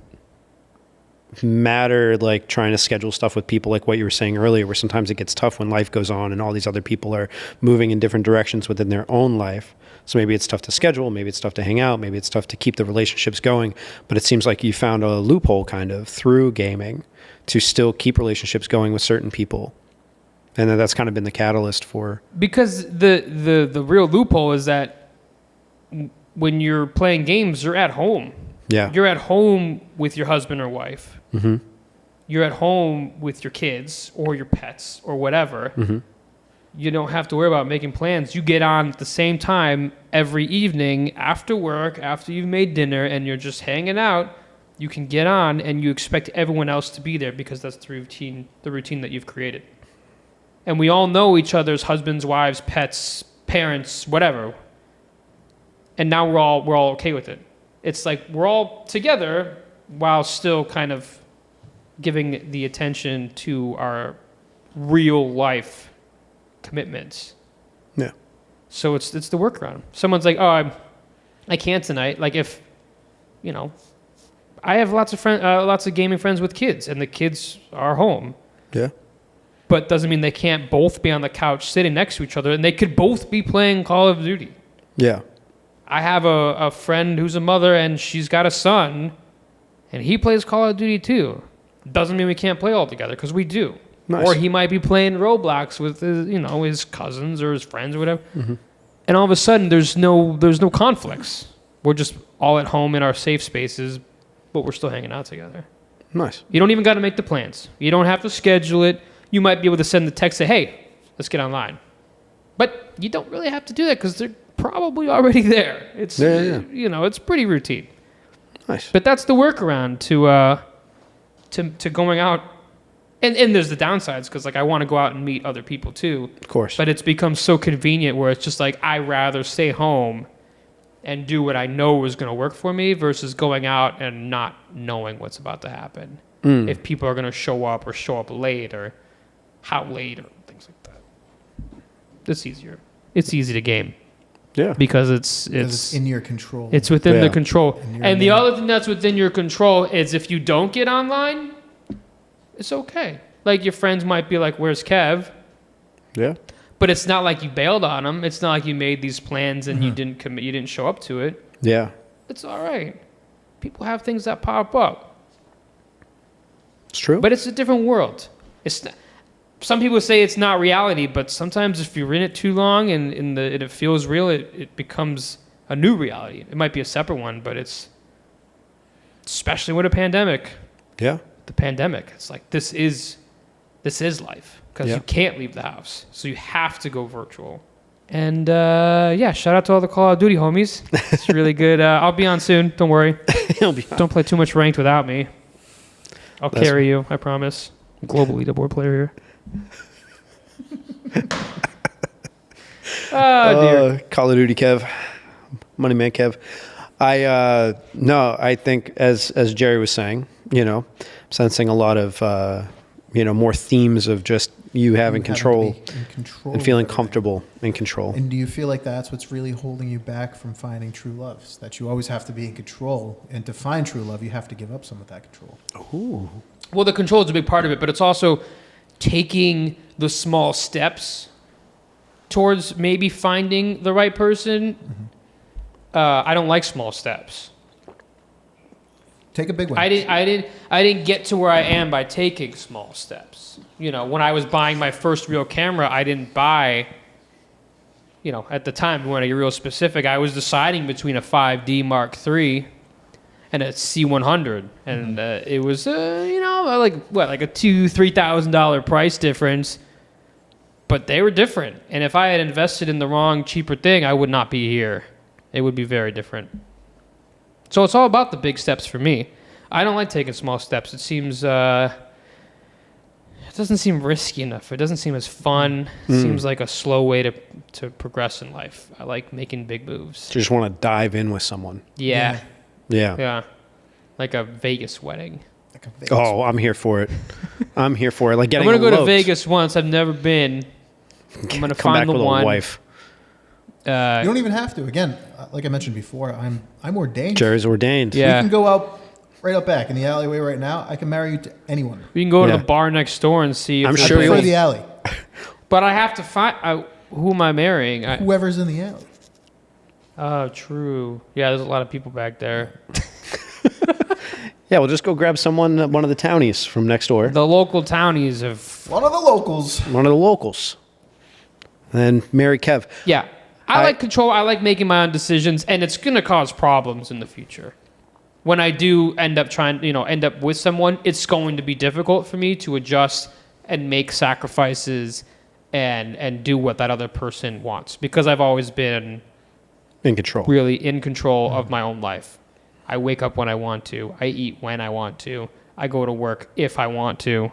matter like trying to schedule stuff with people like what you were saying earlier, where sometimes it gets tough when life goes on and all these other people are moving in different directions within their own life. So maybe it's tough to schedule, maybe it's tough to hang out, maybe it's tough to keep the relationships going, but it seems like you found a loophole kind of through gaming to still keep relationships going with certain people. And that's kind of been the catalyst for... Because the real loophole is that when you're playing games, you're at home. Yeah. You're at home with your husband or wife. Mm-hmm. You're at home with your kids or your pets or whatever. Mm-hmm. You don't have to worry about making plans. You get on at the same time every evening after work, after you've made dinner, and you're just hanging out. You can get on, and you expect everyone else to be there because that's the routine that you've created. And we all know each other's husbands, wives, pets, parents, whatever. And now we're all okay with it. It's like we're all together while still kind of giving the attention to our real life commitments. Yeah. So it's the workaround. Someone's like, "Oh, I can't tonight." Like if, you know, I have lots of gaming friends with kids, and the kids are home. Yeah. But doesn't mean they can't both be on the couch sitting next to each other, and they could both be playing Call of Duty. Yeah. I have a friend who's a mother, and she's got a son, and he plays Call of Duty too. Doesn't mean we can't play all together, because we do. Nice. Or he might be playing Roblox with his cousins or his friends or whatever. Mm-hmm. And all of a sudden, there's no conflicts. We're just all at home in our safe spaces, but we're still hanging out together. Nice. You don't even got to make the plans. You don't have to schedule it. You might be able to send the text, say, "Hey, let's get online." But you don't really have to do that because they're probably already there. It's it's pretty routine. Nice. But that's the workaround to going out. And there's the downsides because like I want to go out and meet other people too. Of course. But it's become so convenient where it's just like I rather stay home and do what I know is going to work for me versus going out and not knowing what's about to happen. If people are going to show up or show up late or how late or things like that. It's easier. It's easy to game. Yeah. Because it's in your control. It's within Yeah. the control. And And the other thing that's within your control is if you don't get online, it's okay. Like your friends might be like, "Where's Kev?" Yeah. But it's not like you bailed on him. It's not like you made these plans and you didn't commit. You didn't show up to it. Yeah. It's all right. People have things that pop up. It's true. But it's a different world. It's not, some people say it's not reality, but sometimes if you're in it too long and it feels real, it becomes a new reality. It might be a separate one, but it's especially with a pandemic. Yeah. The pandemic, it's like this is life because Yeah. you can't leave the house, so you have to go virtual. And shout out to all the Call of Duty homies. It's really good. I'll be on soon. Don't worry. He'll be Don't play too much ranked without me. I'll That's- carry you. I promise. Global leaderboard player here. Oh dear. Call of Duty Kev. Money Man Kev. I think as Gerry was saying, sensing a lot of, more themes of just you having control and feeling comfortable in control. And do you feel like that's what's really holding you back from finding true love? Is that you always have to be in control, and to find true love, you have to give up some of that control. Ooh. Well, the control is a big part of it, but it's also taking the small steps towards maybe finding the right person. I don't like small steps. Take a big one. I didn't get to where I am by taking small steps. You know, when I was buying my first real camera, I didn't buy, you know, at the time, when I get real specific, I was deciding between a 5D Mark III and a C100. And it was, you know, like a $2,000-$3,000 price difference. But they were different. And if I had invested in the wrong, cheaper thing, I would not be here. It would be very different. So it's all about the big steps for me. I don't like taking small steps. It seems, it doesn't seem risky enough. It doesn't seem as fun. It seems like a slow way to progress in life. I like making big moves. You just want to dive in with someone. Yeah. Yeah. Like a Vegas wedding. Oh, I'm here for it. I'm here for it. Like I'm getting going to go to eloped. Vegas once. I've never been. I'm going to Come find back the with one. a wife. You don't even have to. Again, like I mentioned before, I'm ordained. Jerry's ordained. Yeah. We can go out right out back in the alleyway right now. I can marry you to anyone. We can go to Yeah. the bar next door and see if I'm they're sure I you'll- prefer the alley. But I have to find who am I marrying? Whoever's in the alley. Oh, true. Yeah, there's a lot of people back there. Yeah, we'll just go grab someone, one of the townies from next door. The local townies have. One of the locals. One of the locals. And then marry Kev. Yeah. I like control. I like making my own decisions, and it's going to cause problems in the future. When I do end up end up with someone, it's going to be difficult for me to adjust and make sacrifices and do what that other person wants, because I've always been In control. really in control of my own life. I wake up when I want to. I eat when I want to. I go to work if I want to.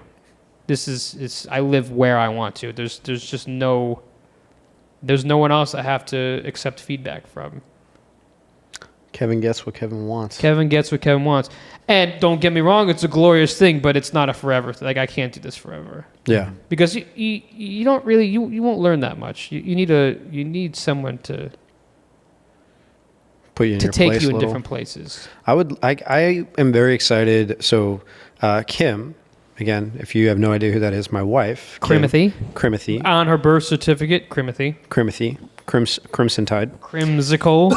I live where I want to. There's just no one else I have to accept feedback from. Kevin gets what Kevin wants. Kevin gets what Kevin wants. And don't get me wrong, it's a glorious thing, but it's not a forever thing. Like, I can't do this forever. Yeah. Because you don't really, you won't learn that much. You need someone to Put you in your take place you a in little. different places. I am very excited. So, Kim, again, if you have no idea who that is, my wife. Kim, Crimothy. On her birth certificate, Crimothy. Crimson-tide. Crimsicle.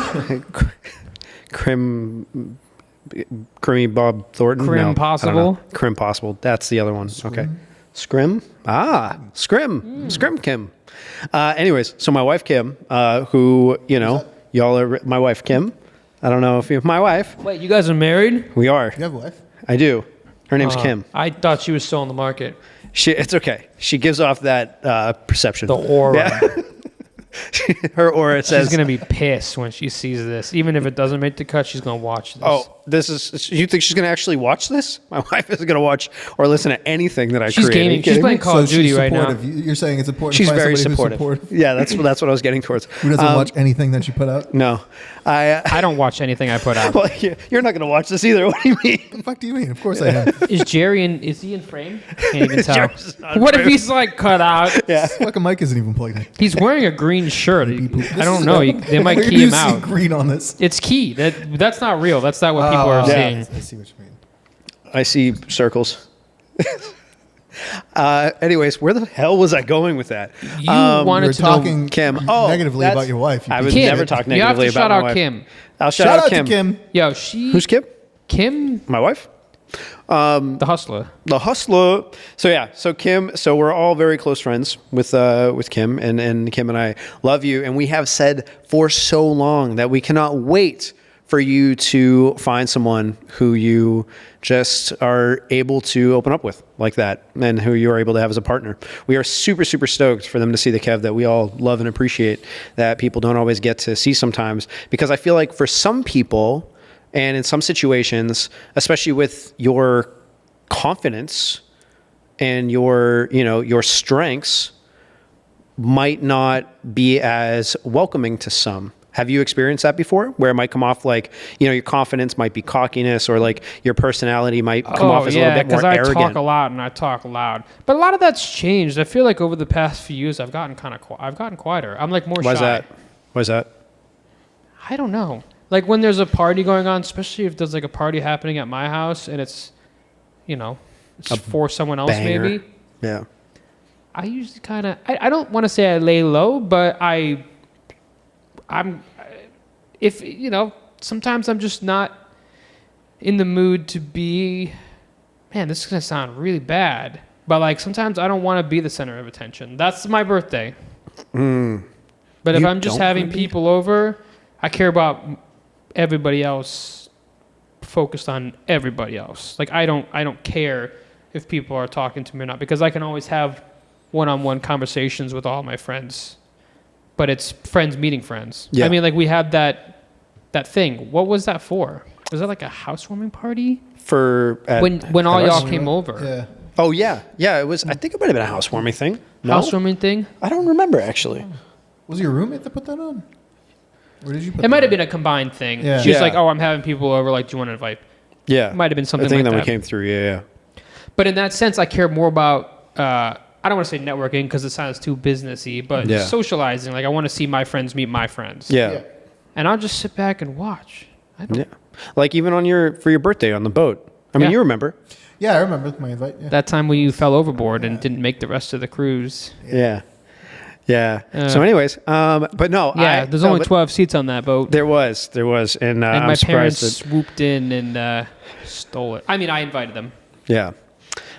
Crimmy Bob Thornton. Crim No, I don't Possible. know. Crim Possible. That's the other one. Okay. Scrim. Scrim Kim. Anyways, so my wife Kim, who, y'all are my wife Kim. I don't know if you're my wife. Wait, you guys are married? We are. You have a wife? I do. Her name's Kim. I thought she was still on the market. It's okay. She gives off that perception. The aura. Yeah. Her aura says. She's going to be pissed when she sees this. Even if it doesn't make the cut, she's going to watch this. Oh, you think she's going to actually watch this? My wife isn't going to watch or listen to anything that I She's create. gaming. She's playing Call of So Duty she's right now. supportive. You're saying it's important She's to find very somebody supportive. who's supportive. Yeah, that's what I was getting towards. Who doesn't watch anything that you put out? No. I don't watch anything I put out. Well, you're not going to watch this either. What do you mean? What the fuck do you mean? Of course I am. Is Gerry is he in frame? Can't even tell. Jerry's not in What if frame. he's like cut out? Yeah. Fucking mic isn't even plugged in. He's wearing a green shirt. I don't know. They might Where do key you him see out. green on this? It's key. That's not real. That's not what people are Yeah. seeing. I see what you mean. I see circles. Anyways, where the hell was I going with that? You We're wanted to talking know. Kim. negatively that's- about your wife. You I would Kim, never talk you have negatively to about shout my out wife. Kim. I'll Shout out to Kim. Yo, Who's Kim? Kim, My wife? the hustler. The hustler. So Kim, so we're all very close friends with Kim, and Kim and I love you, and we have said for so long that we cannot wait for you to find someone who you just are able to open up with like that, and who you are able to have as a partner. We are super, super stoked for them to see the Kev that we all love and appreciate, that people don't always get to see sometimes, because I feel like for some people, and in some situations, especially with your confidence and your strengths, might not be as welcoming to some. Have you experienced that before, where it might come off like, your confidence might be cockiness, or like your personality might come off as a little bit more I arrogant? talk a lot and I talk loud, but a lot of that's changed. I feel like over the past few years, I've gotten quieter. I'm like more Why shy. is that? I don't know. Like when there's a party going on, especially if there's like a party happening at my house and it's, it's for someone else Banger. maybe. Yeah. I usually kind of, I don't want to say I lay low, but sometimes I'm just not in the mood to be, man, this is going to sound really bad, but like sometimes I don't want to be the center of attention. That's my birthday. But if You I'm just don't having wanna be? people over, I care about everybody else, focused on everybody else. Like I don't care if people are talking to me or not, because I can always have one-on-one conversations with all my friends. But it's friends meeting friends. Yeah. I mean, like we had that thing. What was that for? Was that like a housewarming party? When all y'all came over. Yeah. Oh yeah, it was. I think it might have been a housewarming thing. No? Housewarming thing? I don't remember actually. Was it your roommate that put that on? Where did you put It might that have been a combined thing. Yeah. She was Yeah. like, "Oh, I'm having people over. Like, do you want to invite?" Yeah, It might have been something I think like that that. one came through. Yeah. But in that sense, I care more about. I don't want to say networking because it sounds too businessy, but Yeah. socializing. Like, I want to see my friends meet my friends. Yeah. And I'll just sit back and watch. I don't. Yeah. Like even for your birthday on the boat. I mean, Yeah. you remember? Yeah, I remember my invite. Yeah. That time when you fell overboard and didn't make the rest of the cruise. Yeah. So, anyways, but no. Yeah, there's only 12 seats on that boat. There was, and And I'm my surprised parents that. swooped in and stole it. I mean, I invited them. Yeah.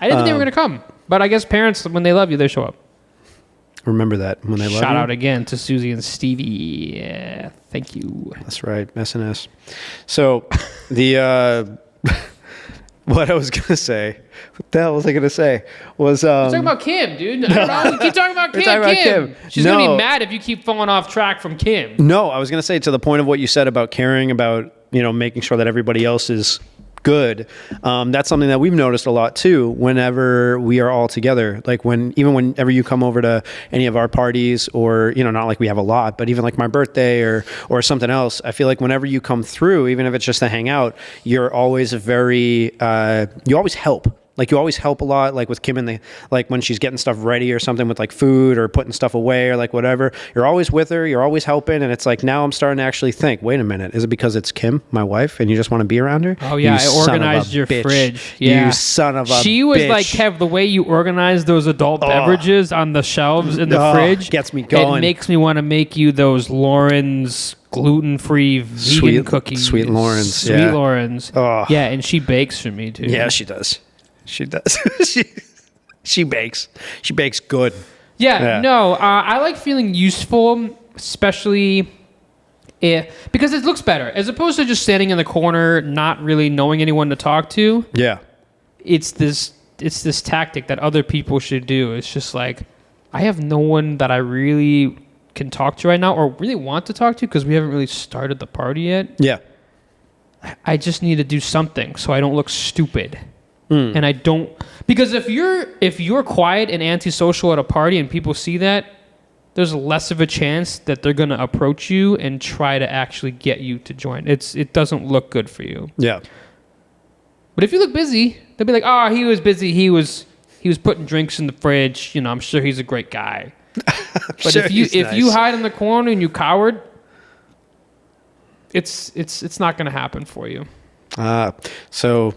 I didn't think they were going to come. But I guess parents, when they love you, they show up. Remember that when they love Shout you. out again to Susie and Stevie. Yeah, thank you. That's right, SNS. So the what I was gonna say, what the hell was I gonna say? Was Talking about Kim, dude. I don't know. We keep talking about We're Kim. talking about Kim. Kim. She's going to No. be mad if you keep falling off track from Kim. no, I was gonna say to the point of what you said about caring about making sure that everybody else is good. That's something that we've noticed a lot too. Whenever we are all together, like whenever you come over to any of our parties, or not like we have a lot, but even like my birthday or something else, I feel like whenever you come through, even if it's just to hang out, you're always you always help. Like you always help a lot, like with Kim and like when she's getting stuff ready or something with like food or putting stuff away or like whatever, you're always with her, you're always helping. And it's like, now I'm starting to actually think, wait a minute, is it because it's Kim, my wife, and you just want to be around her? Oh, yeah, You I son of a organized your bitch. fridge. Yeah. You son of a She was bitch. like, Kev, the way you organize those adult beverages on the shelves in the Oh, fridge gets me going. It makes me want to make you those Lauren's gluten-free vegan cookies. Sweet Lauren's, Sweet yeah. Lauren's. Oh. Yeah, and she bakes for me, too. Yeah, she does. She does. she bakes. She bakes good. Yeah. No, I like feeling useful, especially because it looks better. As opposed to just standing in the corner, not really knowing anyone to talk to. Yeah. It's this tactic that other people should do. It's just like, I have no one that I really can talk to right now or really want to talk to because we haven't really started the party yet. Yeah. I just need to do something so I don't look stupid. And I don't, because if you're quiet and antisocial at a party and people see that, there's less of a chance that they're going to approach you and try to actually get you to join. It doesn't look good for you. Yeah. But if you look busy, they'll be like, "Oh, he was busy. He was putting drinks in the fridge. I'm sure he's a great guy." But sure if you he's you nice. hide in the corner and you coward, it's not going to happen for you. So,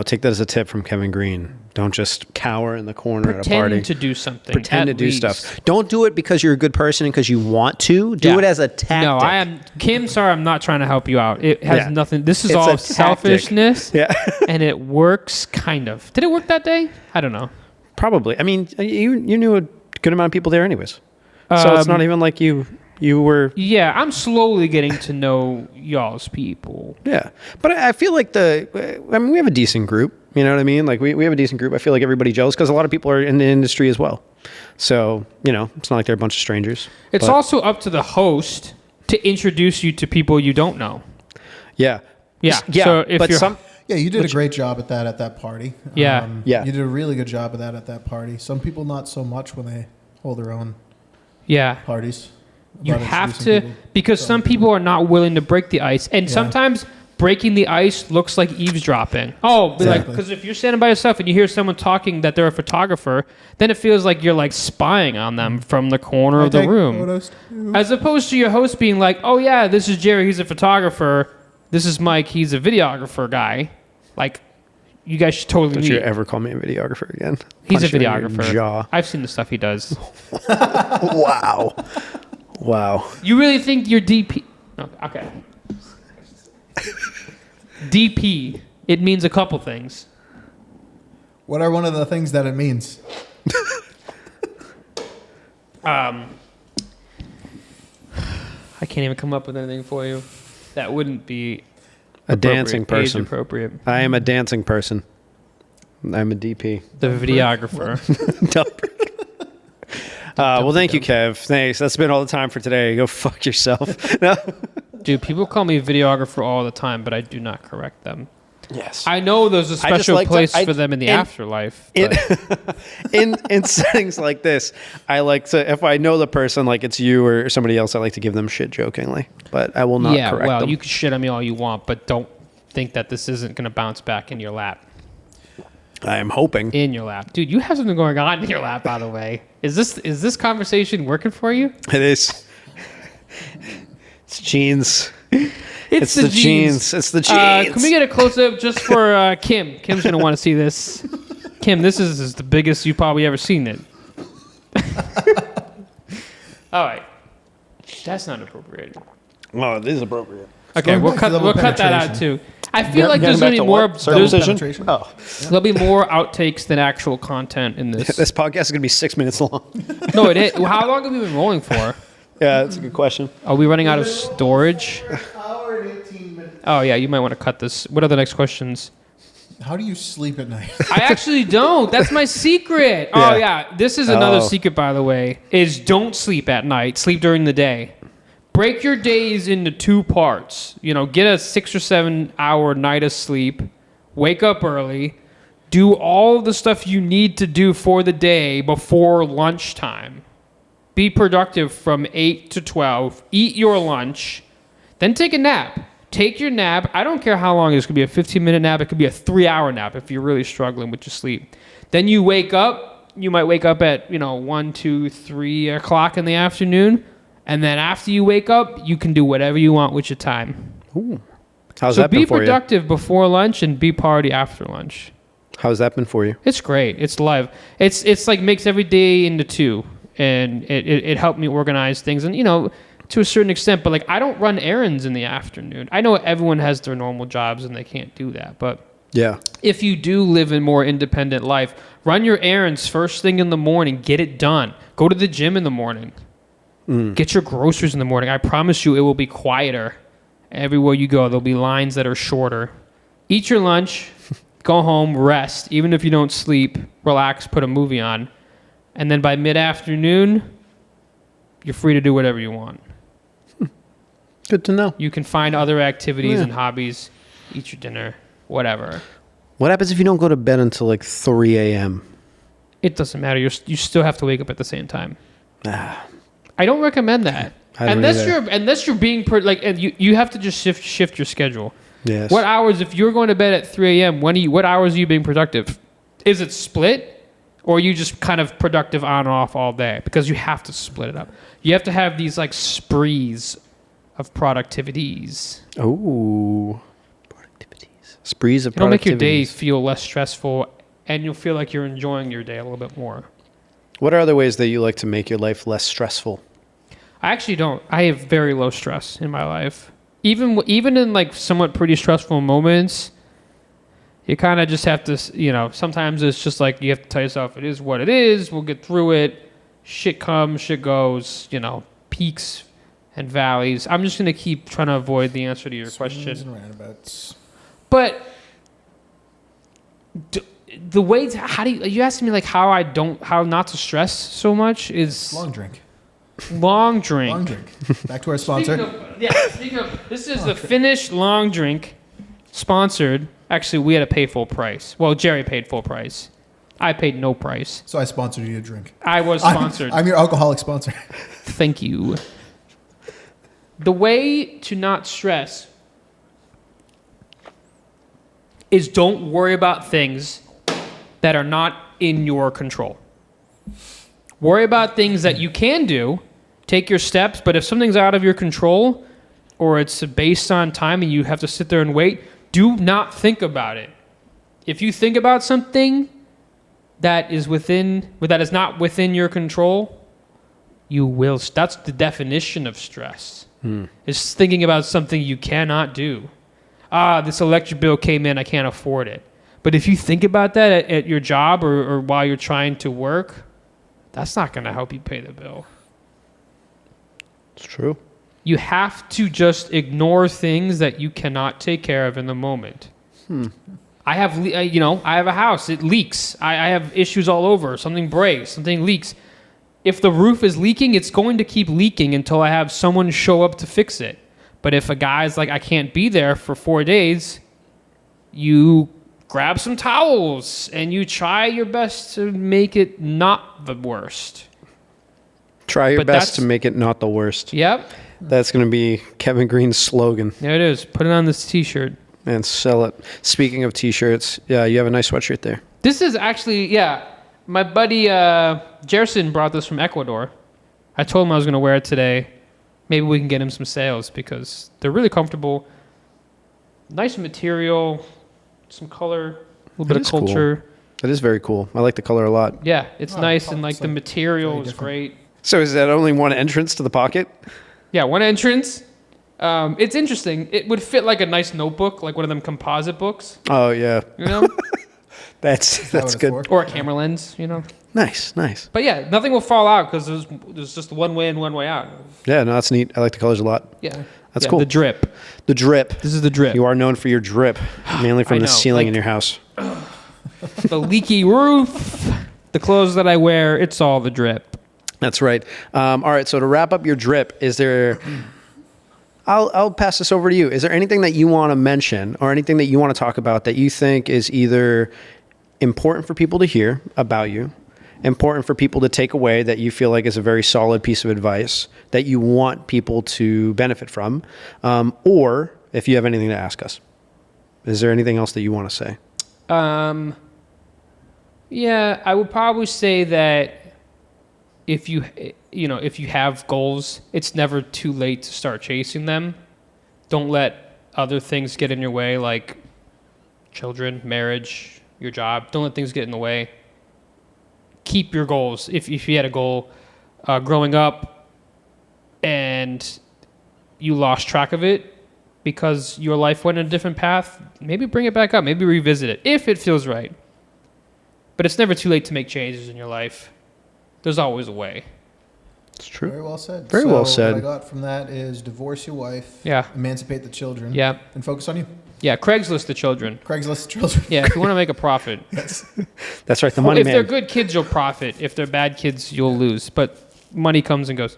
take that as a tip from Kevin Greene. Don't just cower in the corner at a party. Pretend to do something. Pretend to at do least. stuff. Don't do it because you're a good person and because you want to. Do Yeah. it as a tactic. No, I am Kim. Sorry, I'm not trying to help you out. It has Yeah. nothing. This is It's all a tactic. selfishness. Yeah. And it works kind of. Did it work that day? I don't know. Probably. I mean, you knew a good amount of people there anyways. So it's not even like you were. Yeah, I'm slowly getting to know y'all's people. Yeah. But I feel like we have a decent group. You know what I mean? Like we have a decent group. I feel like everybody gels because a lot of people are in the industry as well. So, it's not like they're a bunch of strangers. It's But- also up to the host to introduce you to people you don't know. Yeah. Yeah. Yeah. So if but you're Yeah, you did a great job at that party. Yeah. Yeah. You did a really good job of that party. Some people not so much when they hold their own yeah. parties. You about have introducing to, people. because some people are not willing to break the ice. And Yeah. sometimes breaking the ice looks like eavesdropping. Oh, Exactly. because if you're standing by yourself and you hear someone talking that they're a photographer, then it feels like you're like spying on them from the corner I of the take room. photos too. As opposed to your host being like, oh yeah, this is Gerry, he's a photographer. This is Mike, he's a videographer guy. Like, you guys should totally Don't meet. you ever call me a videographer again? He's a Punch you in your videographer. Jaw. I've seen the stuff he does. Wow. Wow. You really think you're DP? No, okay. DP It means a couple things. What are one of the things that it means? I can't even come up with anything for you. That wouldn't be A dancing person. Age appropriate. I am a dancing person. I'm a DP. The videographer. Well, thank you, Kev. Thanks. That's been all the time for today. Go fuck yourself. No. Dude, people call me videographer all the time, but I do not correct them. Yes. I know there's a special like to- place for them in the afterlife. But In settings like this, I like to, if I know the person, like it's you or somebody else, I like to give them shit jokingly, but I will not correct them. you can shit on me all you want, but don't think that this isn't going to bounce back in your lap. I am hoping. In your lap. Dude, you have something going on in your lap, by the way. Is this conversation working for you? It is. It's jeans. It's the jeans. It's the jeans. Can we get a close-up just for Kim? Kim's going to want to see this. Kim, this is the biggest you've probably ever seen it. All right. That's not appropriate. Oh, it is appropriate. Okay, we'll cut that out, too. I feel like there's going to be more... Circumcision? Oh. There'll be more outtakes than actual content in this. This podcast is going to be 6 minutes long. No, it is. How long have we been rolling for? Yeah, that's a good question. Are we running out of storage? Hour and 18 minutes. Oh, yeah, you might want to cut this. What are the next questions? How do you sleep at night? I actually don't. That's my secret. Oh, Yeah. yeah. This is another secret, by the way, is don't sleep at night. Sleep during the day. Break your days into 2 parts. You know, get a 6 or 7 hour night of sleep. Wake up early. Do all the stuff you need to do for the day before lunchtime. Be productive from 8 to 12. Eat your lunch. Then take a nap. Take your nap. I don't care how long it is. It could be a 15-minute nap. It could be a 3-hour nap if you're really struggling with your sleep. Then you wake up. You might wake up at, 1, 2, 3 o'clock in the afternoon. And then after you wake up, you can do whatever you want with your time. Ooh. How's So that been be for you? productive before lunch and be party after lunch. How's that been for you? It's great. It's live. It's like makes every day into 2. And it helped me organize things. And, to a certain extent, but like I don't run errands in the afternoon. I know everyone has their normal jobs and they can't do that. But Yeah. if you do live a more independent life, run your errands first thing in the morning. Get it done. Go to the gym in the morning. Get your groceries in the morning. I promise you it will be quieter. Everywhere you go, there'll be lines that are shorter. Eat your lunch. Go home. Rest. Even if you don't sleep, relax, put a movie on. And then by mid-afternoon, you're free to do whatever you want. Good to know. You can find other activities and hobbies, eat your dinner, whatever. What happens if you don't go to bed until like 3 a.m.? It doesn't matter. You still have to wake up at the same time. Ah, I don't recommend that. I don't Unless you're being and you have to just shift your schedule. yes. What hours? If you're going to bed at 3 a.m., what hours are you being productive? Is it split, or are you just kind of productive on and off all day? Because you have to split it up. You have to have these like sprees of productivities. Oh, productivities. Sprees of It'll make your day productivities. feel less stressful, and you'll feel like you're enjoying your day a little bit more. What are other ways that you like to make your life less stressful? I actually don't. I have very low stress in my life. Even in like somewhat pretty stressful moments, you kind of just have to, sometimes it's just like you have to tell yourself it is what it is. We'll get through it. Shit comes, shit goes, peaks and valleys. I'm just going to keep trying to avoid the answer to your question. And roundabouts. But the way how do you asking me like how not to stress so much is Long drink. long drink. Long drink. Back to our sponsor. Speaking of, this is the Finnish long drink, sponsored. Actually, we had to pay full price. Well, Gerry paid full price. I paid no price. So I sponsored you a drink. I was sponsored. I'm your alcoholic sponsor. Thank you. The way to not stress is don't worry about things that are not in your control. Worry about things that you can do. Take your steps, but if something's out of your control or it's based on time and you have to sit there and wait, do not think about it. If you think about something that is not within your control, you will. That's the definition of stress. Is thinking about something you cannot do. this electric bill came in, I can't afford it. But if you think about that at your job or while you're trying to work, that's not going to help you pay the bill. It's true. You have to just ignore things that you cannot take care of in the moment. I have a house. It leaks. I have issues all over. Something breaks. Something leaks. If the roof is leaking, it's going to keep leaking until I have someone show up to fix it. But if a guy's like, I can't be there for 4 days, you grab some towels and you try your best to make it not the worst. Try your But best to make it not the worst. Yep. That's going to be Kevin Greene's slogan. There it is. Put it on this t-shirt. And sell it. Speaking of t-shirts, yeah, you have a nice sweatshirt there. This is actually, my buddy Gerson brought this from Ecuador. I told him I was going to wear it today. Maybe we can get him some sales because they're really comfortable. Nice material, some color, a little bit of culture. Cool. That is very cool. I like the color a lot. Yeah, it's nice and like the material is great. So is that only one entrance to the pocket? Yeah, one entrance. It's interesting. It would fit like a nice notebook, like one of them composite books. Oh yeah. You know? That's good. Or a camera lens, you know? Nice. But yeah, nothing will fall out because there's just one way in, one way out. Yeah, no, that's neat. I like the colors a lot. Yeah. That's cool. The drip. The drip. This is the drip. You are known for your drip, mainly from the ceiling in your house. The leaky roof, the clothes that I wear, it's all the drip. That's right. All right, so to wrap up your drip, is there... I'll pass this over to you. Is there anything that you want to mention or anything that you want to talk about that you think is either important for people to hear about you, important for people to take away that you feel like is a very solid piece of advice that you want people to benefit from, or if you have anything to ask us? Is there anything else that you want to say? Yeah, I would probably say that if you have goals, it's never too late to start chasing them. Don't let other things get in your way, like children, marriage, your job. Don't let things get in the way. Keep your goals. If you had a goal growing up and you lost track of it because your life went in a different path, maybe bring it back up. Maybe revisit it if it feels right. But it's never too late to make changes in your life. There's always a way. It's true. Very well said. Very well said. What I got from that is divorce your wife. Yeah. Emancipate the children. Yeah. And focus on you. Yeah, Craigslist the children. Craigslist the children. Yeah, if you want to make a profit. Yes. That's right, the money If man. they're good kids, you'll profit. If they're bad kids, you'll lose. But money comes and goes.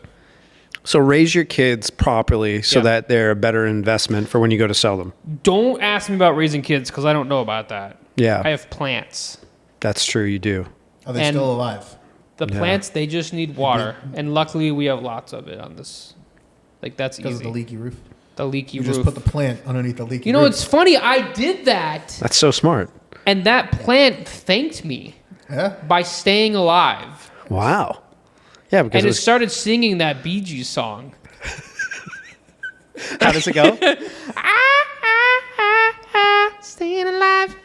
So raise your kids properly so that they're a better investment for when you go to sell them. Don't ask me about raising kids because I don't know about that. Yeah. I have plants. That's true, you do. Are they And- still alive? The plants, they just need water. And luckily, we have lots of it on this. Like, that's Because easy. of the leaky roof. The leaky You roof. just put the plant underneath the leaky You know, roof. it's funny. I did that. That's so smart. And that plant thanked me Yeah? by staying alive. Wow. Yeah, because And it it was, started singing that Bee Gees song. how does it go? Staying alive.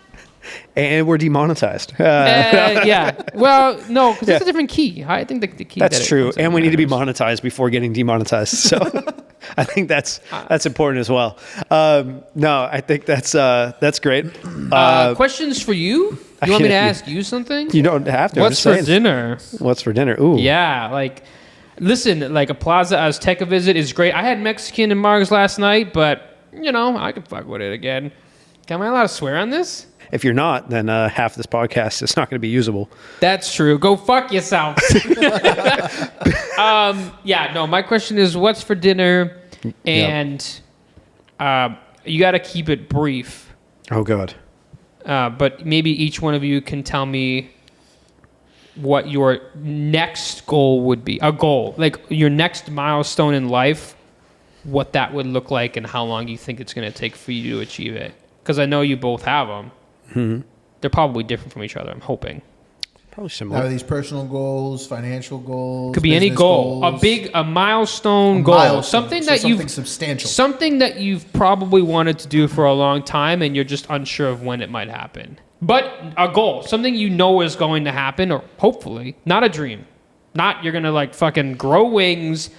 And we're demonetized. Yeah. Well, no, because it's a different key. I think the key. That's that it true. comes in And we need to be matters. monetized before getting demonetized. So I think that's important as well. No, I think that's great. Questions for you? You want me to ask you something? You don't have to. I'm What's just for saying. dinner? What's for dinner? Ooh. Yeah, like, listen, like a Plaza Azteca visit is great. I had Mexican and Margs last night, but, I could fuck with it again. Am I allowed to swear on this? If you're not, then half this podcast is not going to be usable. That's true. Go fuck yourself. My question is what's for dinner? And you got to keep it brief. Oh, God. But maybe each one of you can tell me what your next goal would be. A goal, like your next milestone in life, what that would look like and how long you think it's going to take for you to achieve it. Because I know you both have them. Mm-hmm. They're probably different from each other, I'm hoping. Probably Are similar. these personal goals, financial goals? Could be any business goal. goals? A milestone goal. Milestone, Something so that something you've substantial. Something that you've probably wanted to do for a long time and you're just unsure of when it might happen. But a goal, something you know is going to happen, or hopefully, not a dream. Not you're gonna like fucking grow wings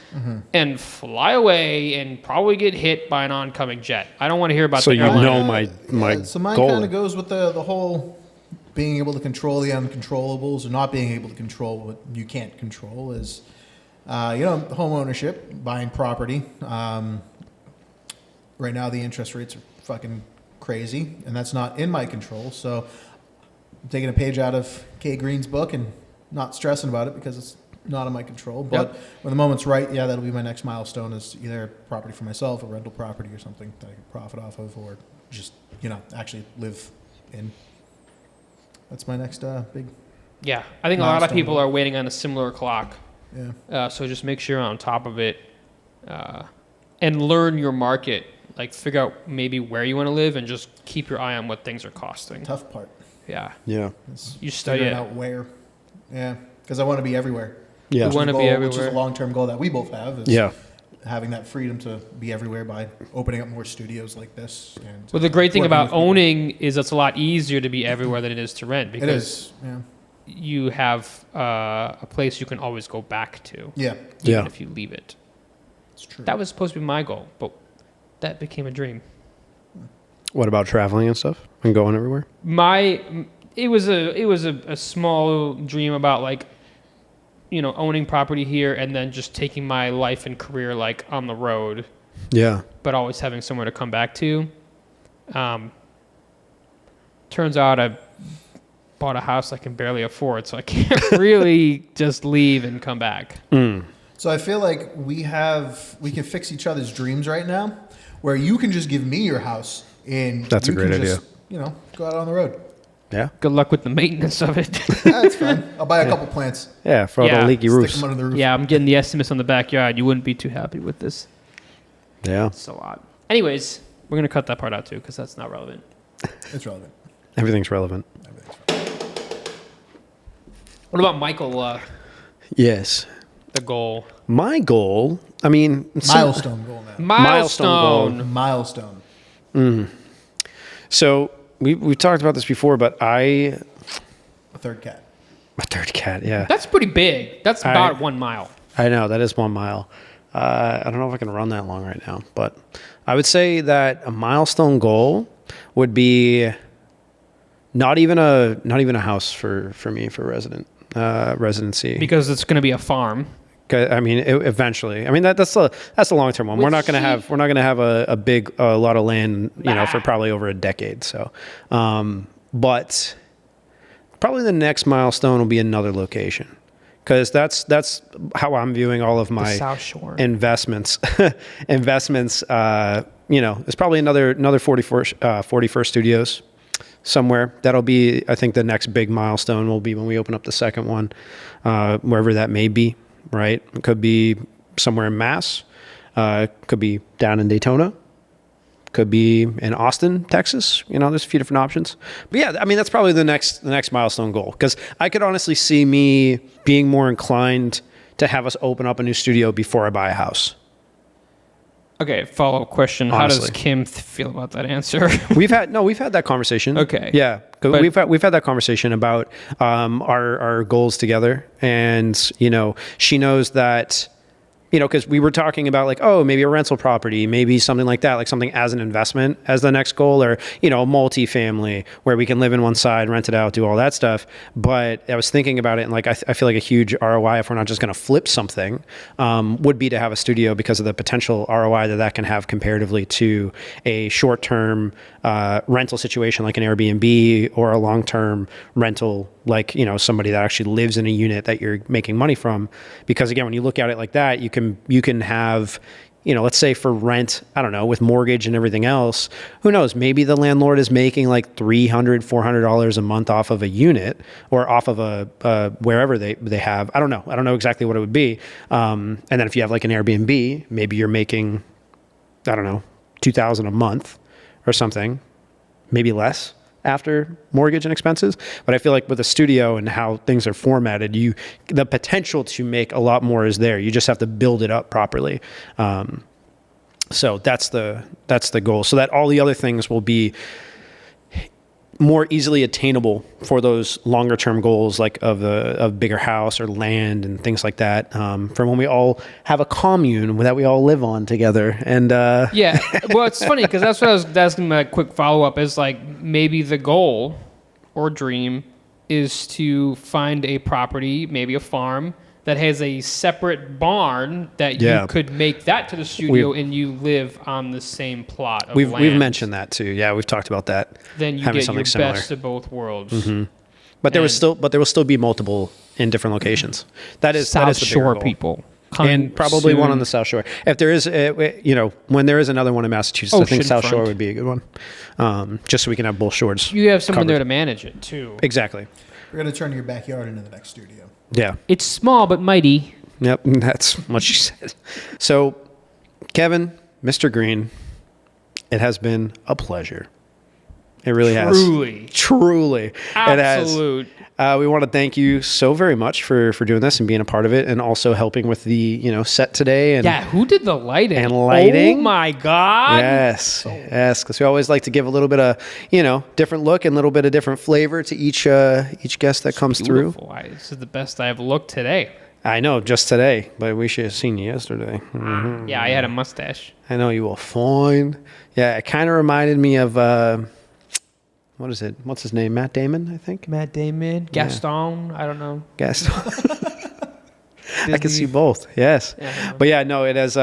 and fly away and probably get hit by an oncoming jet. I don't want to hear about. So the you airline. know my so mine goal. kind of goes with the whole being able to control the uncontrollables or not being able to control what you can't control is, home ownership, buying property. Right now the interest rates are fucking crazy, and that's not in my control. So I'm taking a page out of Kay Greene's book and not stressing about it because it's not in my control. But when the moment's right, yeah, that'll be my next milestone is either property for myself, a rental property or something that I can profit off of, or just, actually live in. That's my next big. Yeah, I think a lot of milestone. people are waiting on a similar clock. Yeah. So just make sure you're on top of it, and learn your market. Like figure out maybe where you want to live, and just keep your eye on what things are costing. Tough part. Yeah. Yeah. You study Figuring it. out where. Yeah, because I want to be everywhere. Yeah. You want to be Which is everywhere. a long-term goal that we both have. Is Yeah. having that freedom to be everywhere by opening up more studios like this. And Well, the great thing working about with people. owning is it's a lot easier to be everywhere than it is to rent It because is. Yeah. you have a place you can always go back to, Yeah. even Yeah. if you leave it. It's true. That was supposed to be my goal, but that became a dream. What about traveling and stuff and going everywhere? It was a small dream about like, owning property here and then just taking my life and career like on the road, Yeah. but always having somewhere to come back to. Turns out I bought a house I can barely afford, so I can't really just leave and come back. So I feel like we can fix each other's dreams right now, where you can just give me your house and That's a you great can idea. just, go out on the road. Yeah. Good luck with the maintenance of it. That's fine. I'll buy a couple plants, Yeah. For all Yeah. the leaky stick roofs. them under the roof. Yeah, I'm getting the estimates on the backyard. You wouldn't be too happy with this. Yeah. It's a lot. Anyways, we're going to cut that part out too because that's not relevant. It's relevant. Everything's relevant. What about Michael, Yes. the goal? My goal, I mean, Milestone goal now. Milestone. Milestone. So we've talked about this before, but A third cat. my third cat, yeah. That's pretty big. That's about 1 mile. I know, that is 1 mile. I don't know if I can run that long right now, but I would say that a milestone goal would be not even a house for me for residency. Because it's going to be a farm. I mean, eventually. I mean, that's the long term one. With We're not going to have a lot of land, for probably over a decade. So, but probably the next milestone will be another location, because that's how I'm viewing all of The my South Shore. investments. It's probably another 41st Studios somewhere. That'll be, I think, the next big milestone will be when we open up the second one, wherever that may be. Right? It could be somewhere in Mass. Could be down in Daytona. Could be in Austin, Texas. There's a few different options. But yeah, I mean, that's probably the next milestone goal, because I could honestly see me being more inclined to have us open up a new studio before I buy a house. Okay, follow-up question. How does Honestly. Kim feel about that answer? We've had that conversation. Okay. Yeah, 'cause But- we've had that conversation about our goals together, and she knows that. Because we were talking about like, oh, maybe a rental property, maybe something like that, like something as an investment as the next goal, or, a multifamily where we can live in one side, rent it out, do all that stuff. But I was thinking about it, and like, I feel like a huge ROI, if we're not just going to flip something, would be to have a studio, because of the potential ROI that can have comparatively to a short-term rental situation like an Airbnb, or a long-term rental like, somebody that actually lives in a unit that you're making money from. Because again, when you look at it like that, you can have, let's say for rent, I don't know, with mortgage and everything else, who knows, maybe the landlord is making like $300-$400 a month off of a unit, or off of a wherever they have. I don't know exactly what it would be. And then if you have like an Airbnb, maybe you're making, I don't know, $2,000 a month or something, maybe less after mortgage and expenses. But I feel like with a studio and how things are formatted, the potential to make a lot more is there. You just have to build it up properly. So that's the goal. So that all the other things will be more easily attainable for those longer term goals, like of a bigger house or land and things like that. For when we all have a commune that we all live on together. And Yeah. Well, it's funny because that's what I was asking. My quick follow up is like maybe the goal or dream is to find a property, maybe a farm that has a separate barn that you could make that to the studio and you live on the same plot of land. We've mentioned that too. Yeah, we've talked about that. Then you get your best of both worlds. Mm-hmm. But there will still be multiple in different locations. That is South the Shore goal. people. And probably one on the South Shore. If there is, when there is another one in Massachusetts, I think South Shore would be a good one. Just so we can have both shores. You have someone covered there to manage it too. Exactly. We're going to turn your backyard into the next studio. Yeah. It's small but mighty. Yep, that's what she said. So, Kevin, Mr. Greene, it has been a pleasure. It really has. Truly. Absolute. It has. We want to thank you so very much for doing this and being a part of it, and also helping with the set today. And who did the lighting? And lighting. Oh my God. Yes, because we always like to give a little bit of different look and a little bit of different flavor to each guest that comes through. This is the best I've looked today. I know, just today, but we should have seen you yesterday. Mm-hmm. Yeah, I had a mustache. I know, you were fine. Yeah, it kind of reminded me of, what is it? What's his name? Matt Damon, I think? Matt Damon? Gaston? I don't know. Gaston. I can see both, yes. Yeah, but yeah, no, it has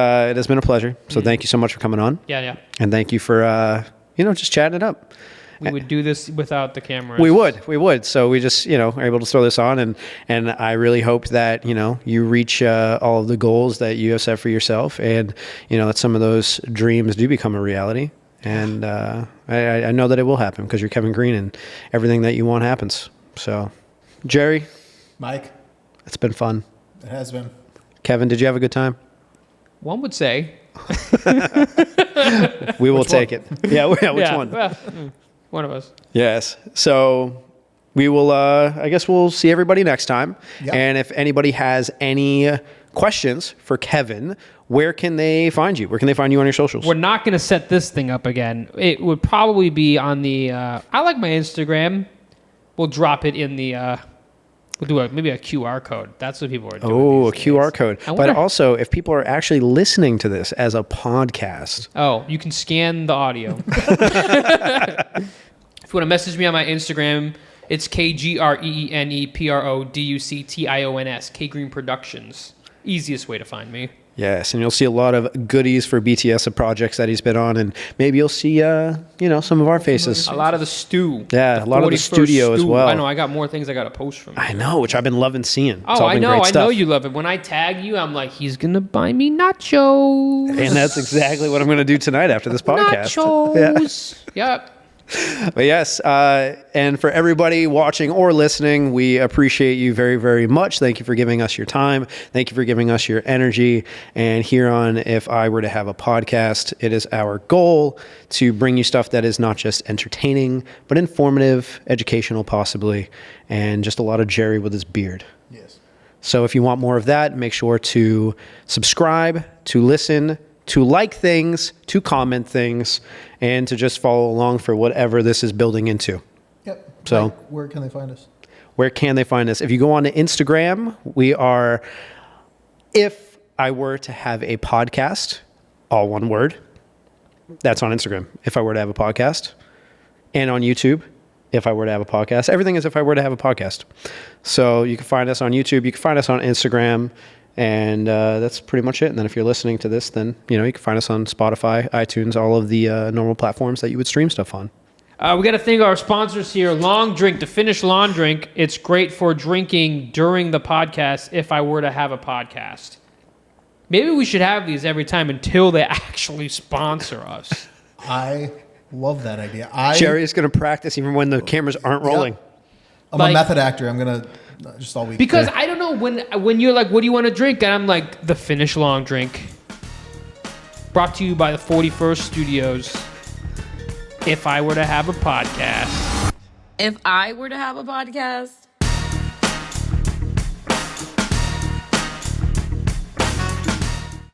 been a pleasure. So thank you so much for coming on. Yeah. And thank you for, just chatting it up. We would do this without the cameras. We would. So we just, are able to throw this on, and I really hope that, you reach all of the goals that you have set for yourself, and, that some of those dreams do become a reality. And I know that it will happen because you're Kevin Greene, and everything that you want happens. So, Gerry. Mike. It's been fun. It has been. Kevin, did you have a good time? One would say. We will take it. Yeah, which one? Well, one of us. Yes. So we will, I guess we'll see everybody next time. Yep. And if anybody has any questions for Kevin, where can they find you? Where can they find you on your socials? We're not going to set this thing up again. It would probably be on the, I like my Instagram. We'll drop it in the, we'll do maybe a QR code. That's what people are doing. Oh, a QR code. But also, if people are actually listening to this as a podcast. Oh, you can scan the audio. If you want to message me on my Instagram, it's KGREENEPRODUCTIONS, K Greene Productions. Easiest way to find me. Yes, and you'll see a lot of goodies for BTS of projects that he's been on, and maybe you'll see, some of our faces. A lot of the stew. Yeah, a lot of the studio as well. I know, I got more things I got to post from you. I know, which I've been loving seeing. Oh, I know you love it. When I tag you, I'm like, he's going to buy me nachos. And that's exactly what I'm going to do tonight after this podcast. Nachos. Yeah. Yep. But yes, and for everybody watching or listening, we appreciate you very, very much. Thank you for giving us your time. Thank you for giving us your energy. And here on If I Were to Have a Podcast, it is our goal to bring you stuff that is not just entertaining, but informative, educational possibly, and just a lot of Gerry with his beard. Yes. So if you want more of that, make sure to subscribe, to listen, to like things, to comment things, and to just follow along for whatever this is building into. Yep. So, Mike, where can they find us? Where can they find us? If you go on to Instagram, we are If I Were to Have a Podcast, all one word. That's on Instagram, If I Were to Have a Podcast. And on YouTube, If I Were to Have a Podcast. Everything is If I Were to Have a Podcast. So you can find us on YouTube. You can find us on Instagram. And that's pretty much it. And then if you're listening to this, then, you can find us on Spotify, iTunes, all of the normal platforms that you would stream stuff on. We got to thank our sponsors here. Long Drink, to finish Long Drink. It's great for drinking during the podcast if I were to have a podcast. Maybe we should have these every time until they actually sponsor us. I love that idea. Gerry is going to practice even when the cameras aren't rolling. Yep. I'm a method actor. I'm going to just all week. Because I don't know, when you're like, what do you want to drink? And I'm like, the Finish Long Drink. Brought to you by the 41st Studios. If I Were to Have a Podcast. If I were to have a podcast.